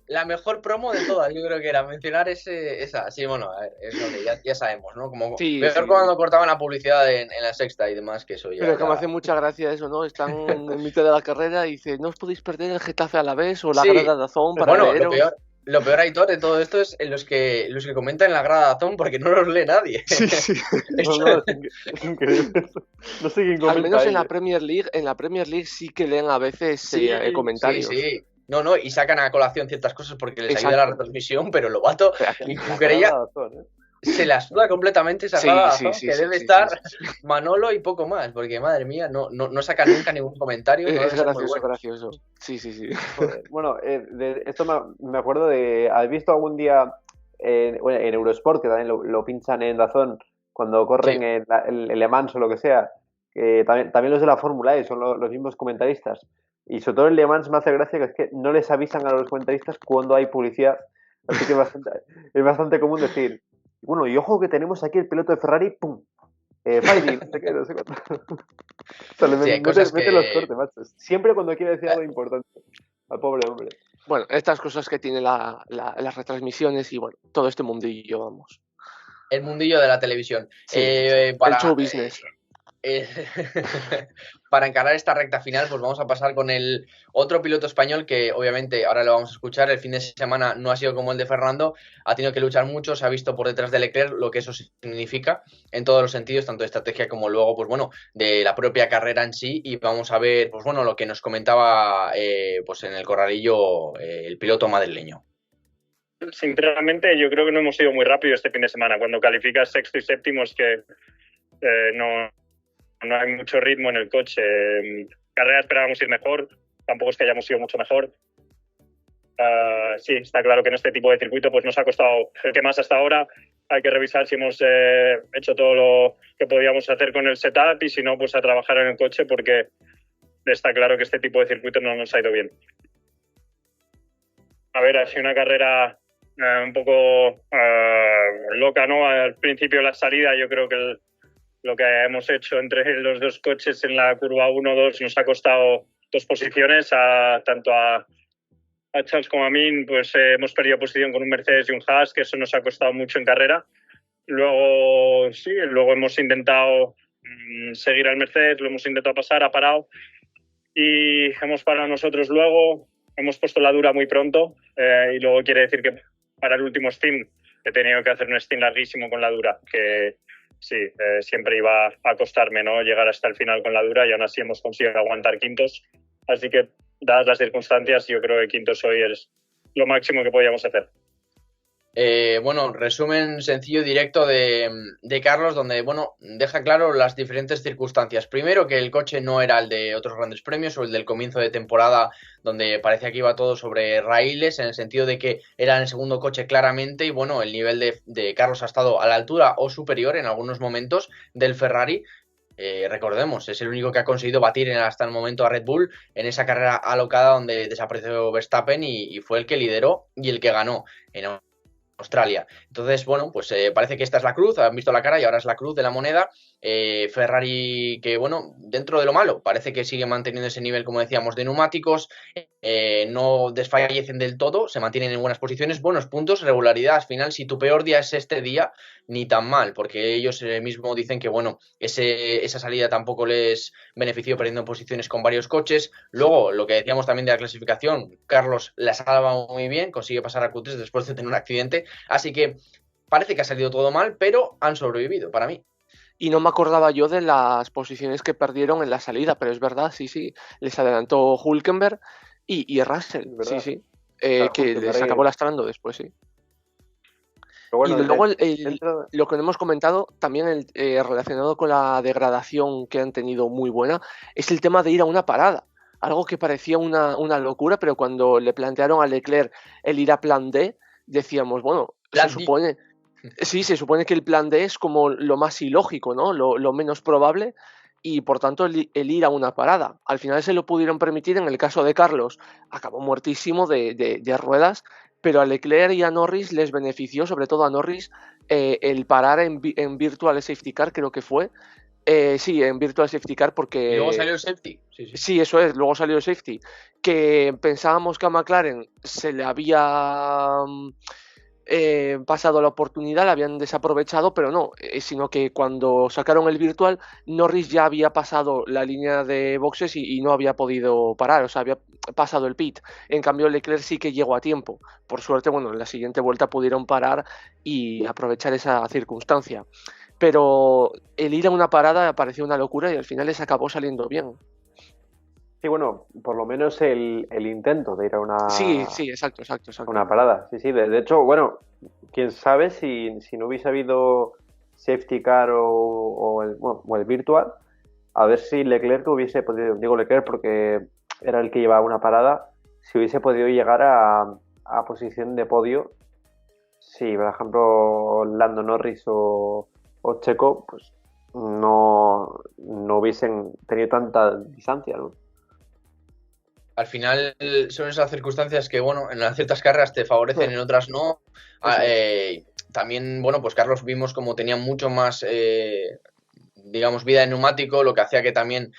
la mejor promo de todas, yo creo que era mencionar esa. Sí, bueno, a ver, eso ya sabemos, ¿no? Como peor cuando cortaban la publicidad en la Sexta y demás, que eso ya. Pero que me hace mucha gracia eso, ¿no? Están en mitad de la carrera y dice, no os podéis perder el Getafe Alavés o la grada de DAZN para leeros. Lo peor, Aitor, de todo esto es los que comentan en la grada de DAZN porque no los lee nadie. Sí. Es increíble. No sé quién comenta. Al menos en la Premier League sí que leen a veces comentarios. Sí. No, y sacan a colación ciertas cosas porque les ayuda la retransmisión, pero Lobato y Cucurella se la suda completamente esa grada de DAZN, que debe estar Manolo y poco más, porque madre mía, no sacan nunca ningún comentario. Es gracioso. Sí. Joder. Bueno, esto me acuerdo de... ¿Has visto algún día en Eurosport, que también lo pinchan en DAZN, cuando corren el Le Mans o lo que sea? Que también los de la Fórmula E son los mismos comentaristas. Y sobre todo en Le Mans me hace gracia que es que no les avisan a los comentaristas cuando hay publicidad. Así que es bastante común decir, bueno, y ojo que tenemos aquí el piloto de Ferrari, ¡pum! Fighting, no sé cuánto. O sea, mete los cortes, macho. Siempre cuando quiere decir algo importante. Al pobre hombre. Bueno, estas cosas que tienen las retransmisiones y bueno, todo este mundillo, vamos. El mundillo de la televisión. El show business. para encarar esta recta final, pues vamos a pasar con el otro piloto español que obviamente ahora lo vamos a escuchar. El fin de semana no ha sido como el de Fernando, ha tenido que luchar mucho, se ha visto por detrás de Leclerc, lo que eso significa en todos los sentidos, tanto de estrategia como luego, pues bueno, de la propia carrera en sí. Y vamos a ver, pues bueno, lo que nos comentaba pues en el corralillo el piloto madrileño. Sinceramente, yo creo que no hemos ido muy rápido este fin de semana. Cuando calificas sexto y séptimo es que no hay mucho ritmo en el coche. Carrera esperábamos ir mejor, tampoco es que hayamos ido mucho mejor. Sí, está claro que en este tipo de circuito pues nos ha costado el que más hasta ahora. Hay que revisar si hemos hecho todo lo que podíamos hacer con el setup y si no, pues a trabajar en el coche porque está claro que este tipo de circuitos no nos ha ido bien. A ver, ha sido una carrera un poco loca, ¿no? Al principio de la salida yo creo que lo que hemos hecho entre los dos coches en la curva 1-2 nos ha costado 2 posiciones, tanto a Charles como a mí, pues hemos perdido posición con un Mercedes y un Haas, que eso nos ha costado mucho en carrera. Luego hemos intentado seguir al Mercedes, lo hemos intentado pasar, ha parado y hemos parado nosotros luego. Hemos puesto la dura muy pronto y luego quiere decir que para el último stint he tenido que hacer un stint larguísimo con la dura, que sí, siempre iba a costarme, ¿no?, llegar hasta el final con la dura y aún así hemos conseguido aguantar quintos. Así que, dadas las circunstancias, yo creo que quintos hoy es lo máximo que podíamos hacer. Bueno, resumen sencillo y directo de Carlos, donde bueno, deja claro las diferentes circunstancias. Primero, que el coche no era el de otros grandes premios o el del comienzo de temporada, donde parecía que iba todo sobre raíles, en el sentido de que era el segundo coche claramente, y bueno, el nivel de Carlos ha estado a la altura o superior en algunos momentos del Ferrari. Recordemos, es el único que ha conseguido batir hasta el momento a Red Bull en esa carrera alocada donde desapareció Verstappen y fue el que lideró y el que ganó en Australia. Entonces, bueno, pues parece que esta es la cruz, han visto la cara y ahora es la cruz de la moneda. Ferrari que, bueno, dentro de lo malo, parece que sigue manteniendo ese nivel, como decíamos, de neumáticos, no desfallecen del todo, se mantienen en buenas posiciones, buenos puntos, regularidad. Al final, si tu peor día es este día, ni tan mal, porque ellos mismos dicen que, bueno, esa salida tampoco les benefició perdiendo posiciones con varios coches. Luego, lo que decíamos también de la clasificación, Carlos la salva muy bien, consigue pasar a Q3 después de tener un accidente, así que parece que ha salido todo mal, pero han sobrevivido para mí. Y no me acordaba yo de las posiciones que perdieron en la salida, pero es verdad, sí, les adelantó Hülkenberg y Russell, sí, claro, que les acabó lastrando después, sí. Pero bueno, y luego lo que hemos comentado también relacionado con la degradación que han tenido muy buena es el tema de ir a una parada, algo que parecía una locura, pero cuando le plantearon a Leclerc el ir a plan D, decíamos, bueno, se supone que el plan D es como lo más ilógico, ¿no? Lo menos probable, y por tanto el ir a una parada. Al final se lo pudieron permitir. En el caso de Carlos, acabó muertísimo de ruedas, pero a Leclerc y a Norris les benefició, sobre todo a Norris, el parar en Virtual Safety Car, creo que fue. Sí, en Virtual Safety Car, porque... ¿Y luego salió el safety? Sí, eso es, luego salió el safety. Que pensábamos que a McLaren se le había... pasado la oportunidad, la habían desaprovechado, pero no, sino que cuando sacaron el virtual, Norris ya había pasado la línea de boxes y no había podido parar, o sea, había pasado el pit. En cambio, Leclerc sí que llegó a tiempo. Por suerte, bueno, en la siguiente vuelta pudieron parar y aprovechar esa circunstancia. Pero el ir a una parada pareció una locura y al final les acabó saliendo bien. Sí, bueno, por lo menos el intento de ir a una... Sí, exacto. Una parada, sí. De hecho, bueno, quién sabe si no hubiese habido safety car o el virtual, a ver si Leclerc hubiese podido, digo Leclerc porque era el que llevaba una parada, si hubiese podido llegar a posición de podio, si por ejemplo Lando Norris o Checo, pues no hubiesen tenido tanta distancia, ¿no? Al final son esas circunstancias que, bueno, en ciertas carreras te favorecen, en otras no. También, bueno, pues Carlos vimos como tenía mucho más, digamos, vida de neumático, lo que hacía que también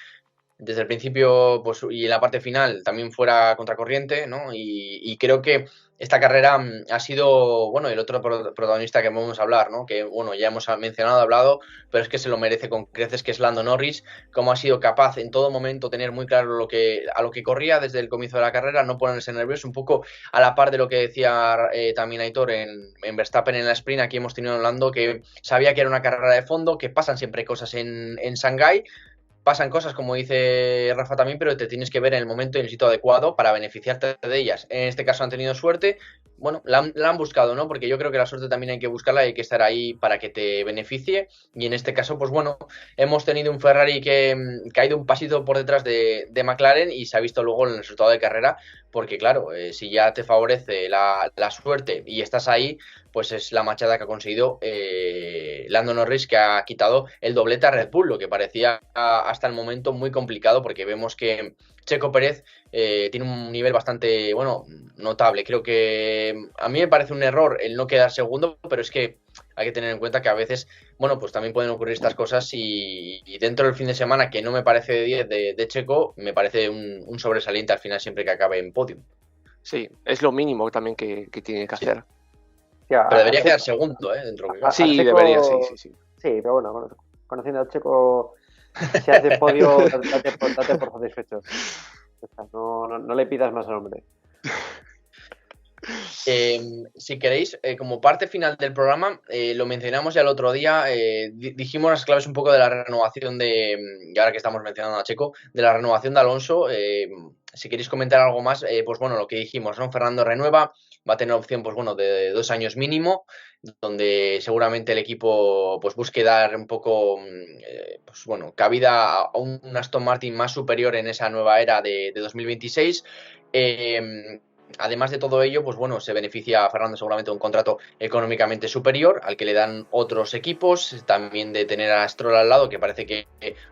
desde el principio pues, y en la parte final también fuera contracorriente, ¿no? Y creo que esta carrera ha sido, bueno, el otro protagonista que vamos a hablar, ¿no? Que, bueno, ya hemos mencionado, hablado, pero es que se lo merece con creces, que es Lando Norris, cómo ha sido capaz en todo momento tener muy claro a lo que corría desde el comienzo de la carrera, no ponerse nervioso, un poco a la par de lo que decía también Aitor en Verstappen en la sprint. Aquí hemos tenido a Lando que sabía que era una carrera de fondo, que pasan siempre cosas en Shanghái, pasan cosas, como dice Rafa también, pero te tienes que ver en el momento y en el sitio adecuado para beneficiarte de ellas. En este caso han tenido suerte, bueno, la han buscado, ¿no? Porque yo creo que la suerte también hay que buscarla y hay que estar ahí para que te beneficie. Y en este caso, pues bueno, hemos tenido un Ferrari que ha ido un pasito por detrás de McLaren y se ha visto luego en el resultado de carrera, porque claro, si ya te favorece la suerte y estás ahí, pues es la machada que ha conseguido Lando Norris, que ha quitado el doblete a Red Bull, lo que parecía hasta el momento muy complicado, porque vemos que Checo Pérez tiene un nivel bastante, bueno, notable. Creo que a mí me parece un error el no quedar segundo, pero es que hay que tener en cuenta que a veces, bueno, pues también pueden ocurrir estas cosas y dentro del fin de semana, que no me parece de 10 de Checo, me parece un sobresaliente al final siempre que acabe en podio. Sí, es lo mínimo también que tiene que hacer. Ya, pero debería quedar segundo, dentro de lo que Sí, Checo, debería, sí. Sí, pero bueno, conociendo a Checo, si hace podio, date por satisfecho. No le pidas más al hombre. Si queréis, como parte final del programa, lo mencionamos ya el otro día, dijimos las claves un poco de la renovación y ahora que estamos mencionando a Checo, de la renovación de Alonso. Si queréis comentar algo más, pues bueno, lo que dijimos, ¿no? Fernando renueva, va a tener opción, pues bueno, de 2 años mínimo, donde seguramente el equipo pues busque dar un poco, pues bueno, cabida a un Aston Martin más superior en esa nueva era de 2026. Además de todo ello, pues bueno, se beneficia a Fernando seguramente de un contrato económicamente superior al que le dan otros equipos, también de tener a Stroll al lado, que parece que,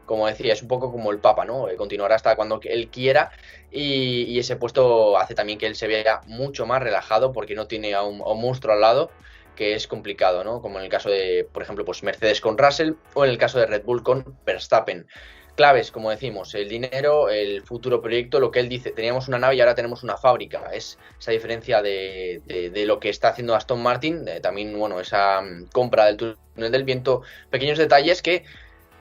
como decía, es un poco como el Papa, ¿no? Continuará hasta cuando él quiera y ese puesto hace también que él se vea mucho más relajado porque no tiene a un monstruo al lado, que es complicado, ¿no? Como en el caso de, por ejemplo, pues Mercedes con Russell o en el caso de Red Bull con Verstappen. Claves, como decimos, el dinero, el futuro proyecto, lo que él dice, teníamos una nave y ahora tenemos una fábrica. Es esa diferencia de lo que está haciendo Aston Martin, también, bueno, esa compra del túnel del viento, pequeños detalles que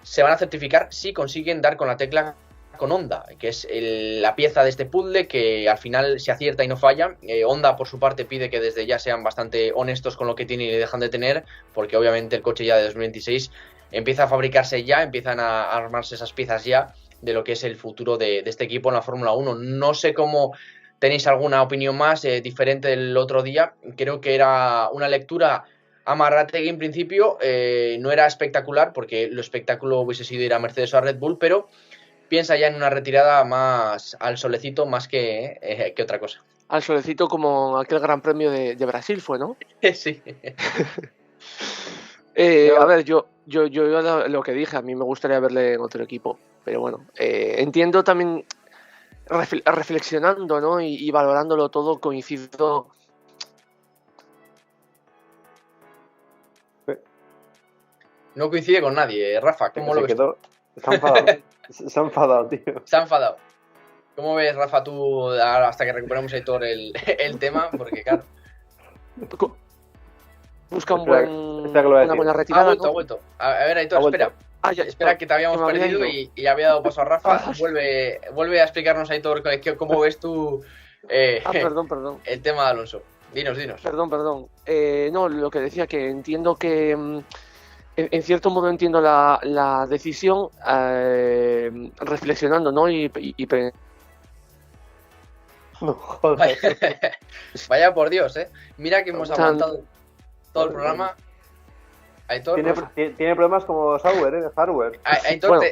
se van a certificar si consiguen dar con la tecla con Honda, que es la pieza de este puzzle que al final se acierta y no falla. Honda, por su parte, pide que desde ya sean bastante honestos con lo que tienen y le dejan de tener, porque obviamente el coche ya de 2026 empieza a fabricarse ya, empiezan a armarse esas piezas ya de lo que es el futuro de este equipo en la Fórmula 1. No sé cómo tenéis alguna opinión más diferente del otro día. Creo que era una lectura Amarrategui en principio, no era espectacular, porque lo espectáculo hubiese sido ir a Mercedes o a Red Bull, pero piensa ya en una retirada más al solecito más que otra cosa. Al solecito como aquel Gran Premio de Brasil fue, ¿no? Sí. A ver, yo lo que dije, a mí me gustaría verle en otro equipo, pero bueno, entiendo también, reflexionando, ¿no? Y valorándolo todo, coincido. No coincide con nadie, Rafa, ¿cómo lo ves? Se ha enfadado, tío. Se ha enfadado. ¿Cómo ves, Rafa, tú, hasta que recuperemos Aitor el tema? Porque, claro... Busca una buena retirada. Ha vuelto. A ver, Aitor, espera. Espera, que te habíamos perdido y había dado paso a Rafa. Vuelve a explicarnos, Aitor, cómo ves tú perdón. el tema de Alonso. Dinos. Perdón. No, lo que decía, que entiendo que... en cierto modo entiendo la decisión, reflexionando, ¿no? No, joder. Vaya por Dios, Mira que hemos aguantado todo el programa. Aitor, tiene problemas como Sauer, hardware. Aitor, bueno,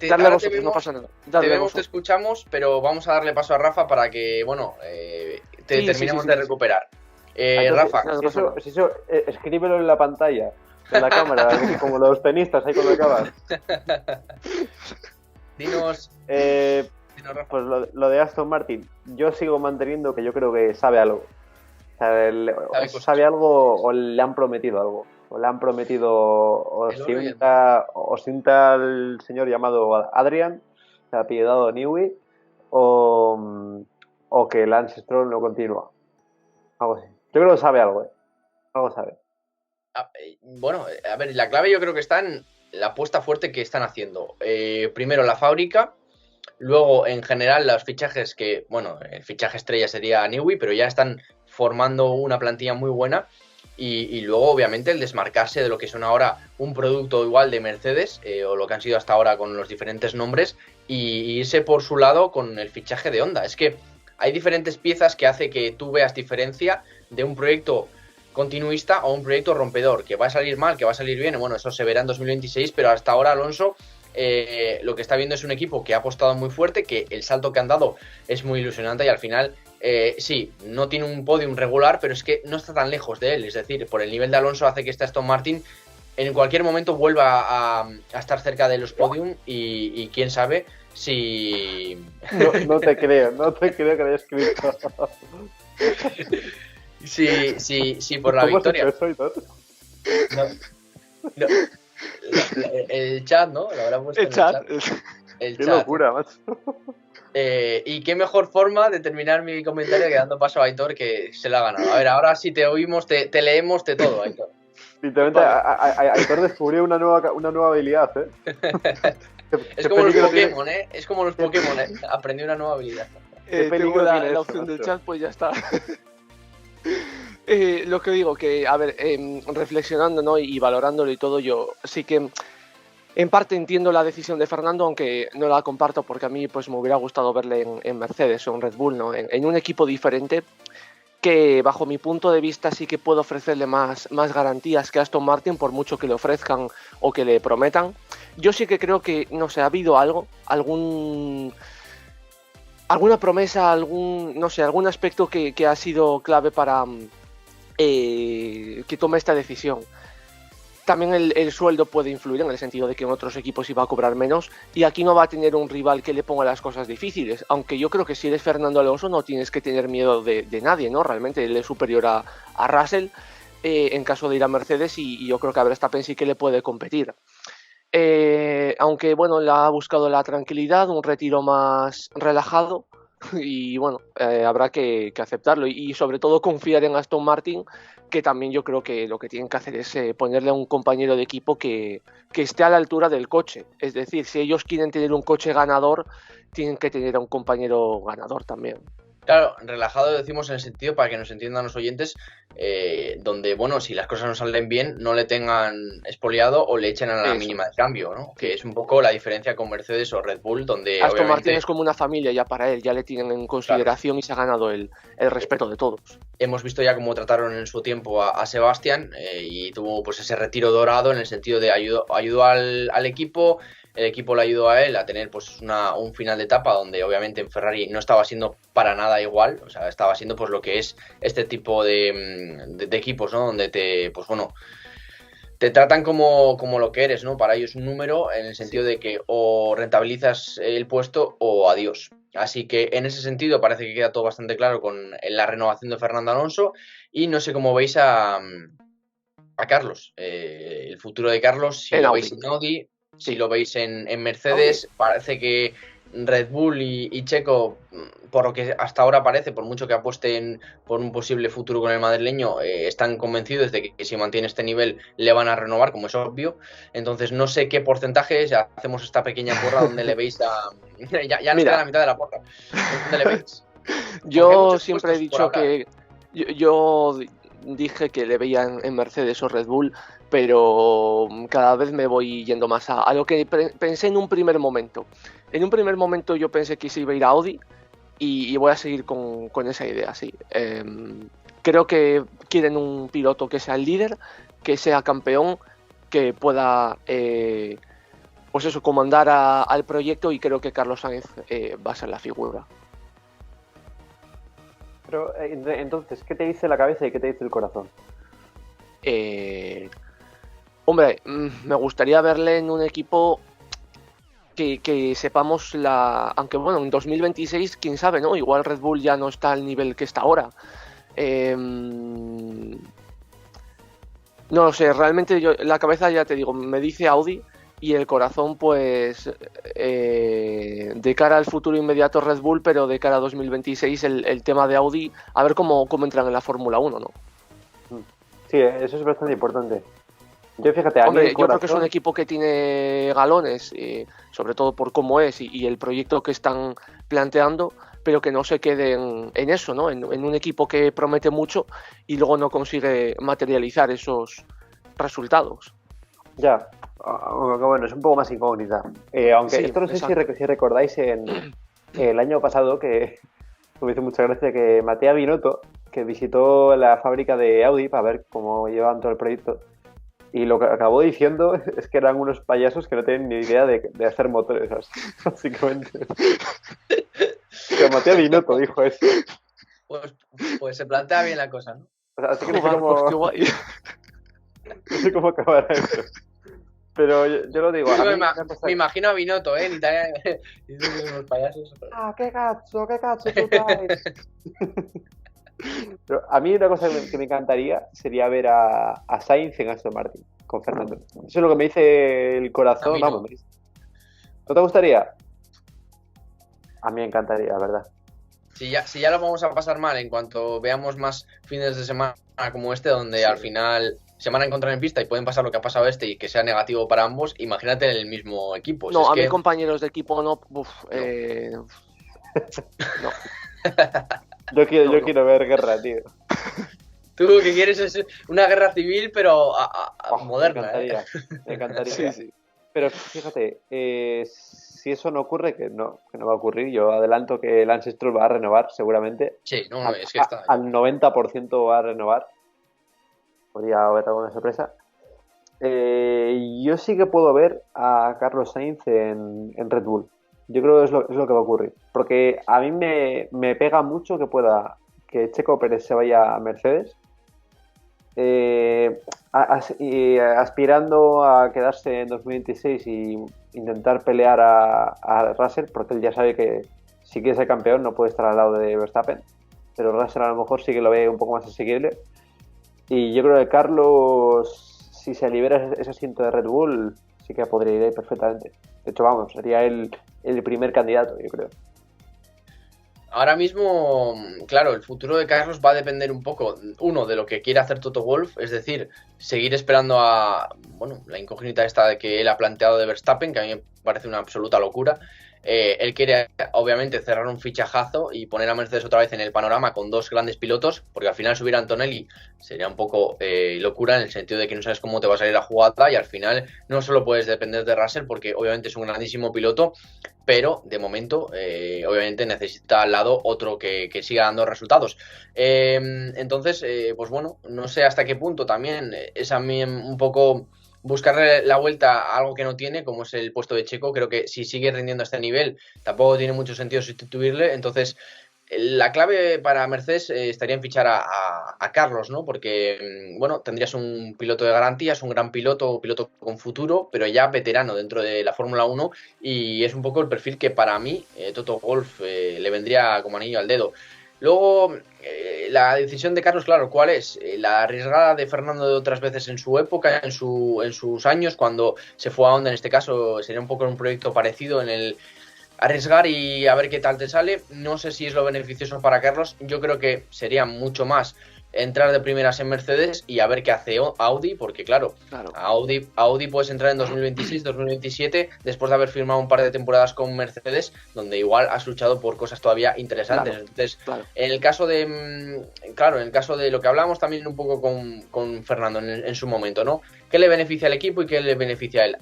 darle a vosotros, no pasa nada. Te escuchamos, pero vamos a darle paso a Rafa para que, bueno, terminemos de recuperar. Rafa. Si eso, escríbelo en la pantalla, en la cámara, como los tenistas ahí cuando acabas. Dinos, Rafa. Pues lo de Aston Martin, yo sigo manteniendo que yo creo que sabe algo. O sea, sabe algo o le han prometido algo. O le han prometido o sienta el señor llamado Adrian, se ha apiadado Newey, o que Lance Stroll no continúa. Algo así. Yo creo que sabe algo, algo sabe. Bueno, a ver, la clave yo creo que está en la apuesta fuerte que están haciendo. Primero la fábrica, luego en general los fichajes que, bueno, el fichaje estrella sería Newey, pero ya están formando una plantilla muy buena. Y luego, obviamente, el desmarcarse de lo que son ahora un producto igual de Mercedes, o lo que han sido hasta ahora con los diferentes nombres, y irse por su lado con el fichaje de Honda. Es que hay diferentes piezas que hace que tú veas diferencia de un proyecto continuista o un proyecto rompedor, que va a salir mal, que va a salir bien, bueno, eso se verá en 2026, pero hasta ahora Alonso lo que está viendo es un equipo que ha apostado muy fuerte, que el salto que han dado es muy ilusionante y al final sí, no tiene un podium regular, pero es que no está tan lejos de él, es decir, por el nivel de Alonso hace que este Aston Martin en cualquier momento vuelva a estar cerca de los podium y quién sabe si... No te creo que lo hayas escrito. Sí, por la victoria. No. El chat, ¿no? Lo habrá puesto El chat. El Qué chat. locura, macho. Y qué mejor forma de terminar mi comentario que dando paso a Aitor, que se lo ha ganado. A ver, ahora sí te oímos, te leemos de todo, Aitor. Literalmente, Aitor descubrió una nueva habilidad, Es como los Pokémon, ¿eh? Es como los Pokémon, ¿eh? Aprendí una nueva habilidad. Tengo la opción del chat, pues ya está. Lo que digo, que, a ver, reflexionando, ¿no? y valorándolo y todo, yo sí que en parte entiendo la decisión de Fernando, aunque no la comparto porque a mí pues me hubiera gustado verle en Mercedes o en Red Bull, ¿no? En un equipo diferente que bajo mi punto de vista sí que puede ofrecerle más garantías que Aston Martin, por mucho que le ofrezcan o que le prometan. Yo sí que creo que, no sé, ha habido alguna promesa, algún aspecto que ha sido clave para que tome esta decisión. También el sueldo puede influir en el sentido de que en otros equipos iba a cobrar menos y aquí no va a tener un rival que le ponga las cosas difíciles, aunque yo creo que si eres Fernando Alonso no tienes que tener miedo de nadie, ¿no? Realmente él es superior a Russell en caso de ir a Mercedes y yo creo que a Verstappen sí que le puede competir. Aunque bueno, le ha buscado la tranquilidad, un retiro más relajado y bueno, habrá que aceptarlo y sobre todo confiar en Aston Martin, que también yo creo que lo que tienen que hacer es ponerle a un compañero de equipo que esté a la altura del coche. Es decir, si ellos quieren tener un coche ganador, tienen que tener a un compañero ganador también. Claro, relajado decimos en el sentido, para que nos entiendan los oyentes, donde, bueno, si las cosas no salen bien, no le tengan expoliado o le echen a la mínima de cambio, ¿no? Que es un poco la diferencia con Mercedes o Red Bull, donde Aston obviamente... Martin es como una familia ya para él, ya le tienen en consideración, claro, y se ha ganado el respeto de todos. Hemos visto ya cómo trataron en su tiempo a Sebastián y tuvo pues ese retiro dorado en el sentido de ayudó al equipo. El equipo le ayudó a él a tener pues un final de etapa donde obviamente en Ferrari no estaba siendo para nada igual, o sea, estaba siendo pues lo que es este tipo de equipos, ¿no? Donde te tratan como lo que eres, ¿no? Para ellos un número en el sentido de que o rentabilizas el puesto o adiós. Así que en ese sentido parece que queda todo bastante claro con la renovación de Fernando Alonso y no sé cómo veis a Carlos, el futuro de Carlos, si lo veis en Audi. Si lo veis en Mercedes, parece que Red Bull y Checo, por lo que hasta ahora parece, por mucho que apuesten por un posible futuro con el madrileño, están convencidos de que si mantiene este nivel le van a renovar, como es obvio. Entonces no sé qué porcentaje, ya hacemos esta pequeña porra donde le veis ya nos queda la mitad de la porra. ¿Dónde le veis? Yo siempre he dicho que yo dije que le veía en Mercedes o Red Bull, pero cada vez me voy yendo más a lo que pensé en un primer momento. En un primer momento yo pensé que se iba a ir a Audi y voy a seguir con esa idea, sí. Creo que quieren un piloto que sea el líder, que sea campeón, que pueda pues eso, comandar al proyecto, y creo que Carlos Sainz va a ser la figura. Pero entonces, ¿qué te dice la cabeza y qué te dice el corazón? Hombre, me gustaría verle en un equipo que sepamos aunque bueno, en 2026, quién sabe, ¿no? Igual Red Bull ya no está al nivel que está ahora. No lo sé, realmente la cabeza, ya te digo, me dice Audi, y el corazón, pues, de cara al futuro inmediato Red Bull, pero de cara a 2026 el tema de Audi, a ver cómo entran en la Fórmula 1, ¿no? Sí, eso es bastante importante. Yo fíjate, a mí Hombre, el yo corazón... creo que es un equipo que tiene galones, sobre todo por cómo es y el proyecto que están planteando, pero que no se queden en eso, ¿no? En un equipo que promete mucho y luego no consigue materializar esos resultados. Ya, bueno, es un poco más incógnita. Aunque Sí, esto no sé exacto. si recordáis el año pasado que me hizo mucha gracia que Matteo Binotto, que visitó la fábrica de Audi para ver cómo llevaban todo el proyecto, y lo que acabó diciendo es que eran unos payasos que no tienen ni idea de hacer motores, ¿sabes? Básicamente. Que Matteo Binotto dijo eso. Pues se plantea bien la cosa, ¿no? O sea, así que no sé Joder, pues qué cómo, guay. no sé cómo acabará eso. Pero yo lo digo, a Yo mí me, una cosa... me imagino a Binotto, en Italia, diciendo unos payasos. ¡Ah, qué gacho tú traes! Pero a mí una cosa que me encantaría sería ver a Sainz en Aston Martin con Fernando. Eso es lo que me dice el A corazón, mí no. vamos. ¿No te gustaría? A mí me encantaría, la verdad. Si ya lo vamos a pasar mal en cuanto veamos más fines de semana como este, donde Sí. al final se van a encontrar en pista y pueden pasar lo que ha pasado este y que sea negativo para ambos, imagínate en el mismo equipo. No, Si es a que mis compañeros de equipo no. No. Yo No. quiero ver guerra, tío. tú lo que quieres es una guerra civil, pero moderna, Me encantaría, me encantaría. Sí. Pero fíjate, si eso no ocurre, que no va a ocurrir, yo adelanto que Lance Stroll va a renovar seguramente. Sí, no, es que está. Al 90% va a renovar. Podría haber alguna sorpresa. Yo sí que puedo ver a Carlos Sainz en Red Bull. Yo creo que es lo que va a ocurrir. Porque a mí me pega mucho que Checo Pérez se vaya a Mercedes. Aspirando a quedarse en 2026 y intentar pelear a Russell, porque él ya sabe que si quiere ser campeón no puede estar al lado de Verstappen. Pero Russell a lo mejor sí que lo ve un poco más asequible. Y yo creo que Carlos, si se libera ese asiento de Red Bull, sí que podría ir ahí perfectamente. De hecho, vamos, sería el primer candidato, yo creo. Ahora mismo, claro, el futuro de Carlos va a depender un poco, uno, de lo que quiere hacer Toto Wolff, es decir, seguir esperando la incógnita esta de que él ha planteado de Verstappen, que a mí me parece una absoluta locura. Él quiere, obviamente, cerrar un fichajazo y poner a Mercedes otra vez en el panorama con dos grandes pilotos, porque al final subir a Antonelli sería un poco locura en el sentido de que no sabes cómo te va a salir la jugada y al final no solo puedes depender de Russell, porque obviamente es un grandísimo piloto, pero de momento obviamente necesita al lado otro que siga dando resultados. Entonces, pues bueno, no sé hasta qué punto también es a mí un poco buscarle la vuelta a algo que no tiene, como es el puesto de Checo. Creo que si sigue rindiendo a este nivel, tampoco tiene mucho sentido sustituirle. Entonces, la clave para Mercedes estaría en fichar a Carlos, ¿no? Porque, bueno, tendrías un piloto de garantías, un gran piloto con futuro, pero ya veterano dentro de la Fórmula 1 y es un poco el perfil que para mí Toto Wolff le vendría como anillo al dedo. Luego, la decisión de Carlos, claro, ¿cuál es? La arriesgada de Fernando de otras veces en su época, en sus años, cuando se fue a Honda, en este caso, sería un poco un proyecto parecido en el arriesgar y a ver qué tal te sale. No sé si es lo beneficioso para Carlos. Yo creo que sería mucho más entrar de primeras en Mercedes y a ver qué hace Audi, porque claro. Audi puedes entrar en 2026, 2027, después de haber firmado un par de temporadas con Mercedes, donde igual has luchado por cosas todavía interesantes. Entonces, en el caso de lo que hablamos también un poco con Fernando en su momento, ¿no? ¿Qué le beneficia al equipo y qué le beneficia a él?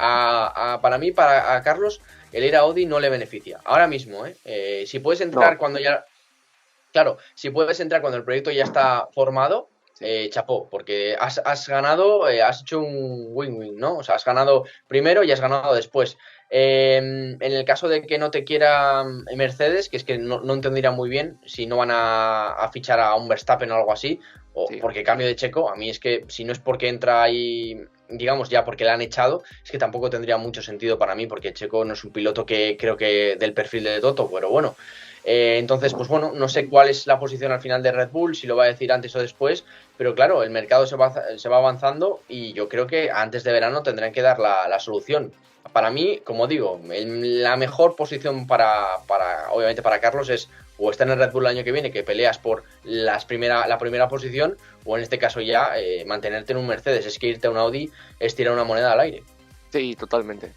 Para mí, a Carlos, el ir a Audi no le beneficia. Ahora mismo, si puedes entrar cuando ya... Claro, si puedes entrar cuando el proyecto ya está formado, chapó, porque has ganado, has hecho un win-win, ¿no? O sea, has ganado primero y has ganado después. En el caso de que no te quiera Mercedes, que es que no entendería muy bien si no van a fichar a un Verstappen o algo así, porque cambio de Checo, a mí es que si no es porque entra ahí digamos ya porque le han echado, es que tampoco tendría mucho sentido para mí, porque Checo no es un piloto que creo que del perfil de Toto, pero bueno. Entonces, pues bueno, no sé cuál es la posición al final de Red Bull, si lo va a decir antes o después, pero claro, el mercado se va avanzando y yo creo que antes de verano tendrán que dar la solución. Para mí, como digo, la mejor posición obviamente para Carlos es o estar en el Red Bull el año que viene, que peleas por la primera posición, o en este caso ya mantenerte en un Mercedes. Es que irte a un Audi es tirar una moneda al aire. Sí, totalmente.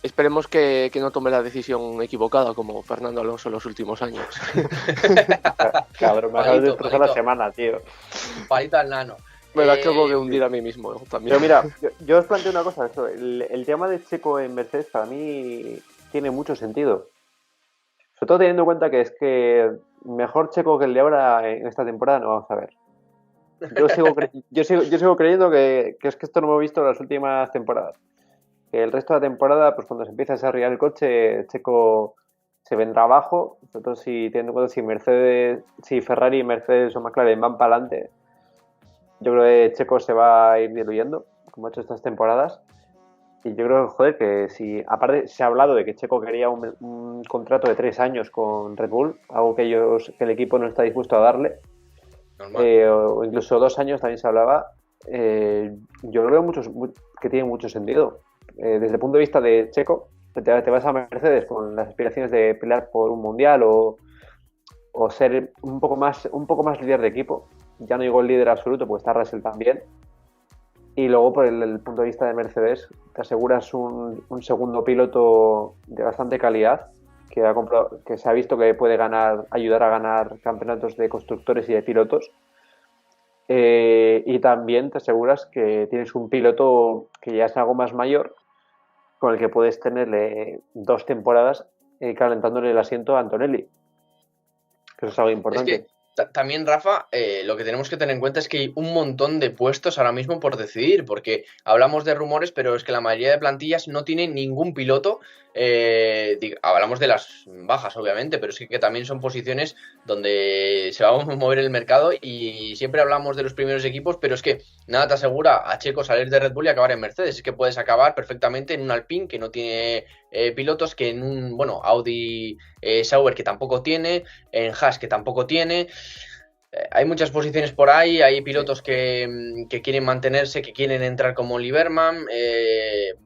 Esperemos que no tome la decisión equivocada como Fernando Alonso en los últimos años. Cabrón, me acabas de destrozar la semana, tío. Palito al nano. Me la acabo de hundir a mí mismo también. Pero mira, yo os planteo una cosa. El tema de Checo en Mercedes para mí tiene mucho sentido. Sobre todo teniendo en cuenta que es que mejor Checo que el de ahora en esta temporada no vamos a ver. Yo sigo creyendo que es que esto no lo hemos visto en las últimas temporadas. Que el resto de la temporada, pues cuando se empieza a desarrollar el coche, Checo se vendrá abajo, sobre todo teniendo en cuenta si Ferrari, Mercedes o McLaren van para adelante. Yo creo que Checo se va a ir diluyendo, como ha hecho estas temporadas. Y yo creo, joder, que si, aparte se ha hablado de que Checo quería un contrato de 3 años con Red Bull, algo que el equipo no está dispuesto a darle, o incluso 2 años también se hablaba. Yo lo veo que tiene mucho sentido. Desde el punto de vista de Checo, te vas a Mercedes con las aspiraciones de pelear por un mundial o ser un poco más líder de equipo. Ya no digo el líder absoluto, porque está Russell también. Y luego, por el punto de vista de Mercedes, te aseguras un segundo piloto de bastante calidad, que se ha visto que puede ayudar a ganar campeonatos de constructores y de pilotos. Y también te aseguras que tienes un piloto que ya es algo más mayor, con el que puedes tenerle 2 temporadas calentándole el asiento a Antonelli. Que eso es algo importante. Es que también, Rafa, lo que tenemos que tener en cuenta es que hay un montón de puestos ahora mismo por decidir, porque hablamos de rumores, pero es que la mayoría de plantillas no tienen ningún piloto. Hablamos de las bajas, obviamente, pero es que también son posiciones donde se va a mover el mercado y siempre hablamos de los primeros equipos, pero es que nada te asegura a Checo salir de Red Bull y acabar en Mercedes. Es que puedes acabar perfectamente en un Alpine que no tiene pilotos, que en un Audi Sauber que tampoco tiene, en Haas que tampoco tiene. Hay muchas posiciones por ahí, hay pilotos que quieren mantenerse, que quieren entrar como Lieberman.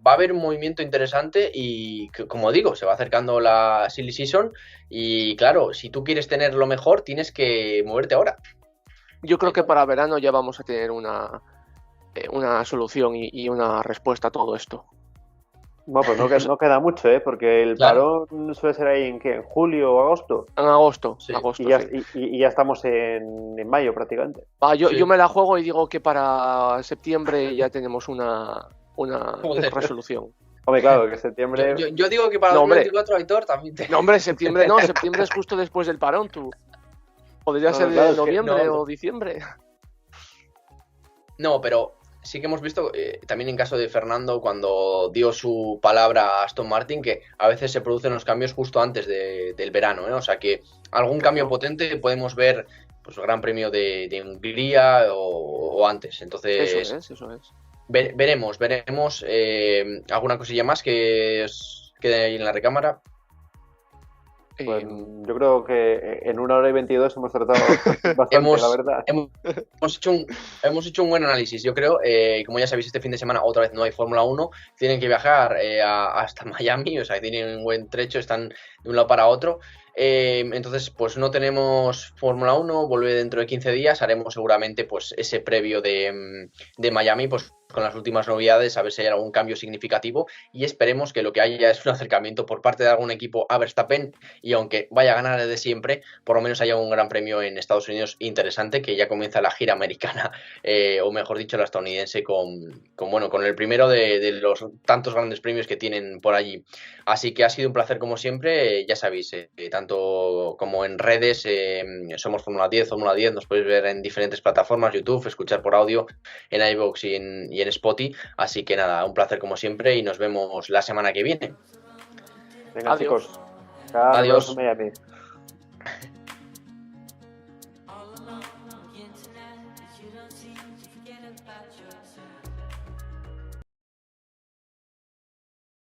Va a haber un movimiento interesante y, como digo, se va acercando la silly season y claro, si tú quieres tener lo mejor, tienes que moverte ahora. Yo creo que para verano ya vamos a tener una solución y una respuesta a todo esto. Bueno, pues no queda mucho, porque el parón suele ser ahí en julio o agosto. En agosto, sí. Y ya estamos en mayo prácticamente. Yo me la juego y digo que para septiembre ya tenemos una resolución. Hombre, claro, que septiembre... Yo digo que para 2024, Aitor, también No, hombre, septiembre es justo después del parón, tú. Podría ser de noviembre o diciembre. No, pero... Sí que hemos visto también en caso de Fernando, cuando dio su palabra a Aston Martin, que a veces se producen los cambios justo antes del verano, O sea que algún cambio potente podemos ver, pues el Gran Premio de Hungría o antes. Entonces, eso es. Veremos alguna cosilla más que os quede ahí en la recámara. Pues yo creo que en 1 hora y 22 hemos tratado bastante, la verdad. Hemos hecho un buen análisis, yo creo. Como ya sabéis, este fin de semana otra vez no hay Fórmula 1. Tienen que viajar hasta Miami, o sea, tienen un buen trecho, están de un lado para otro. Entonces, pues no tenemos Fórmula 1, vuelve dentro de 15 días. Haremos seguramente pues ese previo de Miami, pues con las últimas novedades, a ver si hay algún cambio significativo y esperemos que lo que haya es un acercamiento por parte de algún equipo a Verstappen y aunque vaya a ganar desde siempre, por lo menos haya un gran premio en Estados Unidos interesante, que ya comienza la gira americana, o mejor dicho la estadounidense con el primero de los tantos grandes premios que tienen por allí. Así que ha sido un placer como siempre, ya sabéis, tanto como en redes, somos Fórmula 10, nos podéis ver en diferentes plataformas, YouTube, escuchar por audio, en iVoox y en Spotify, así que nada, un placer como siempre y nos vemos la semana que viene. Venga, adiós. chicos. Adiós. Miami.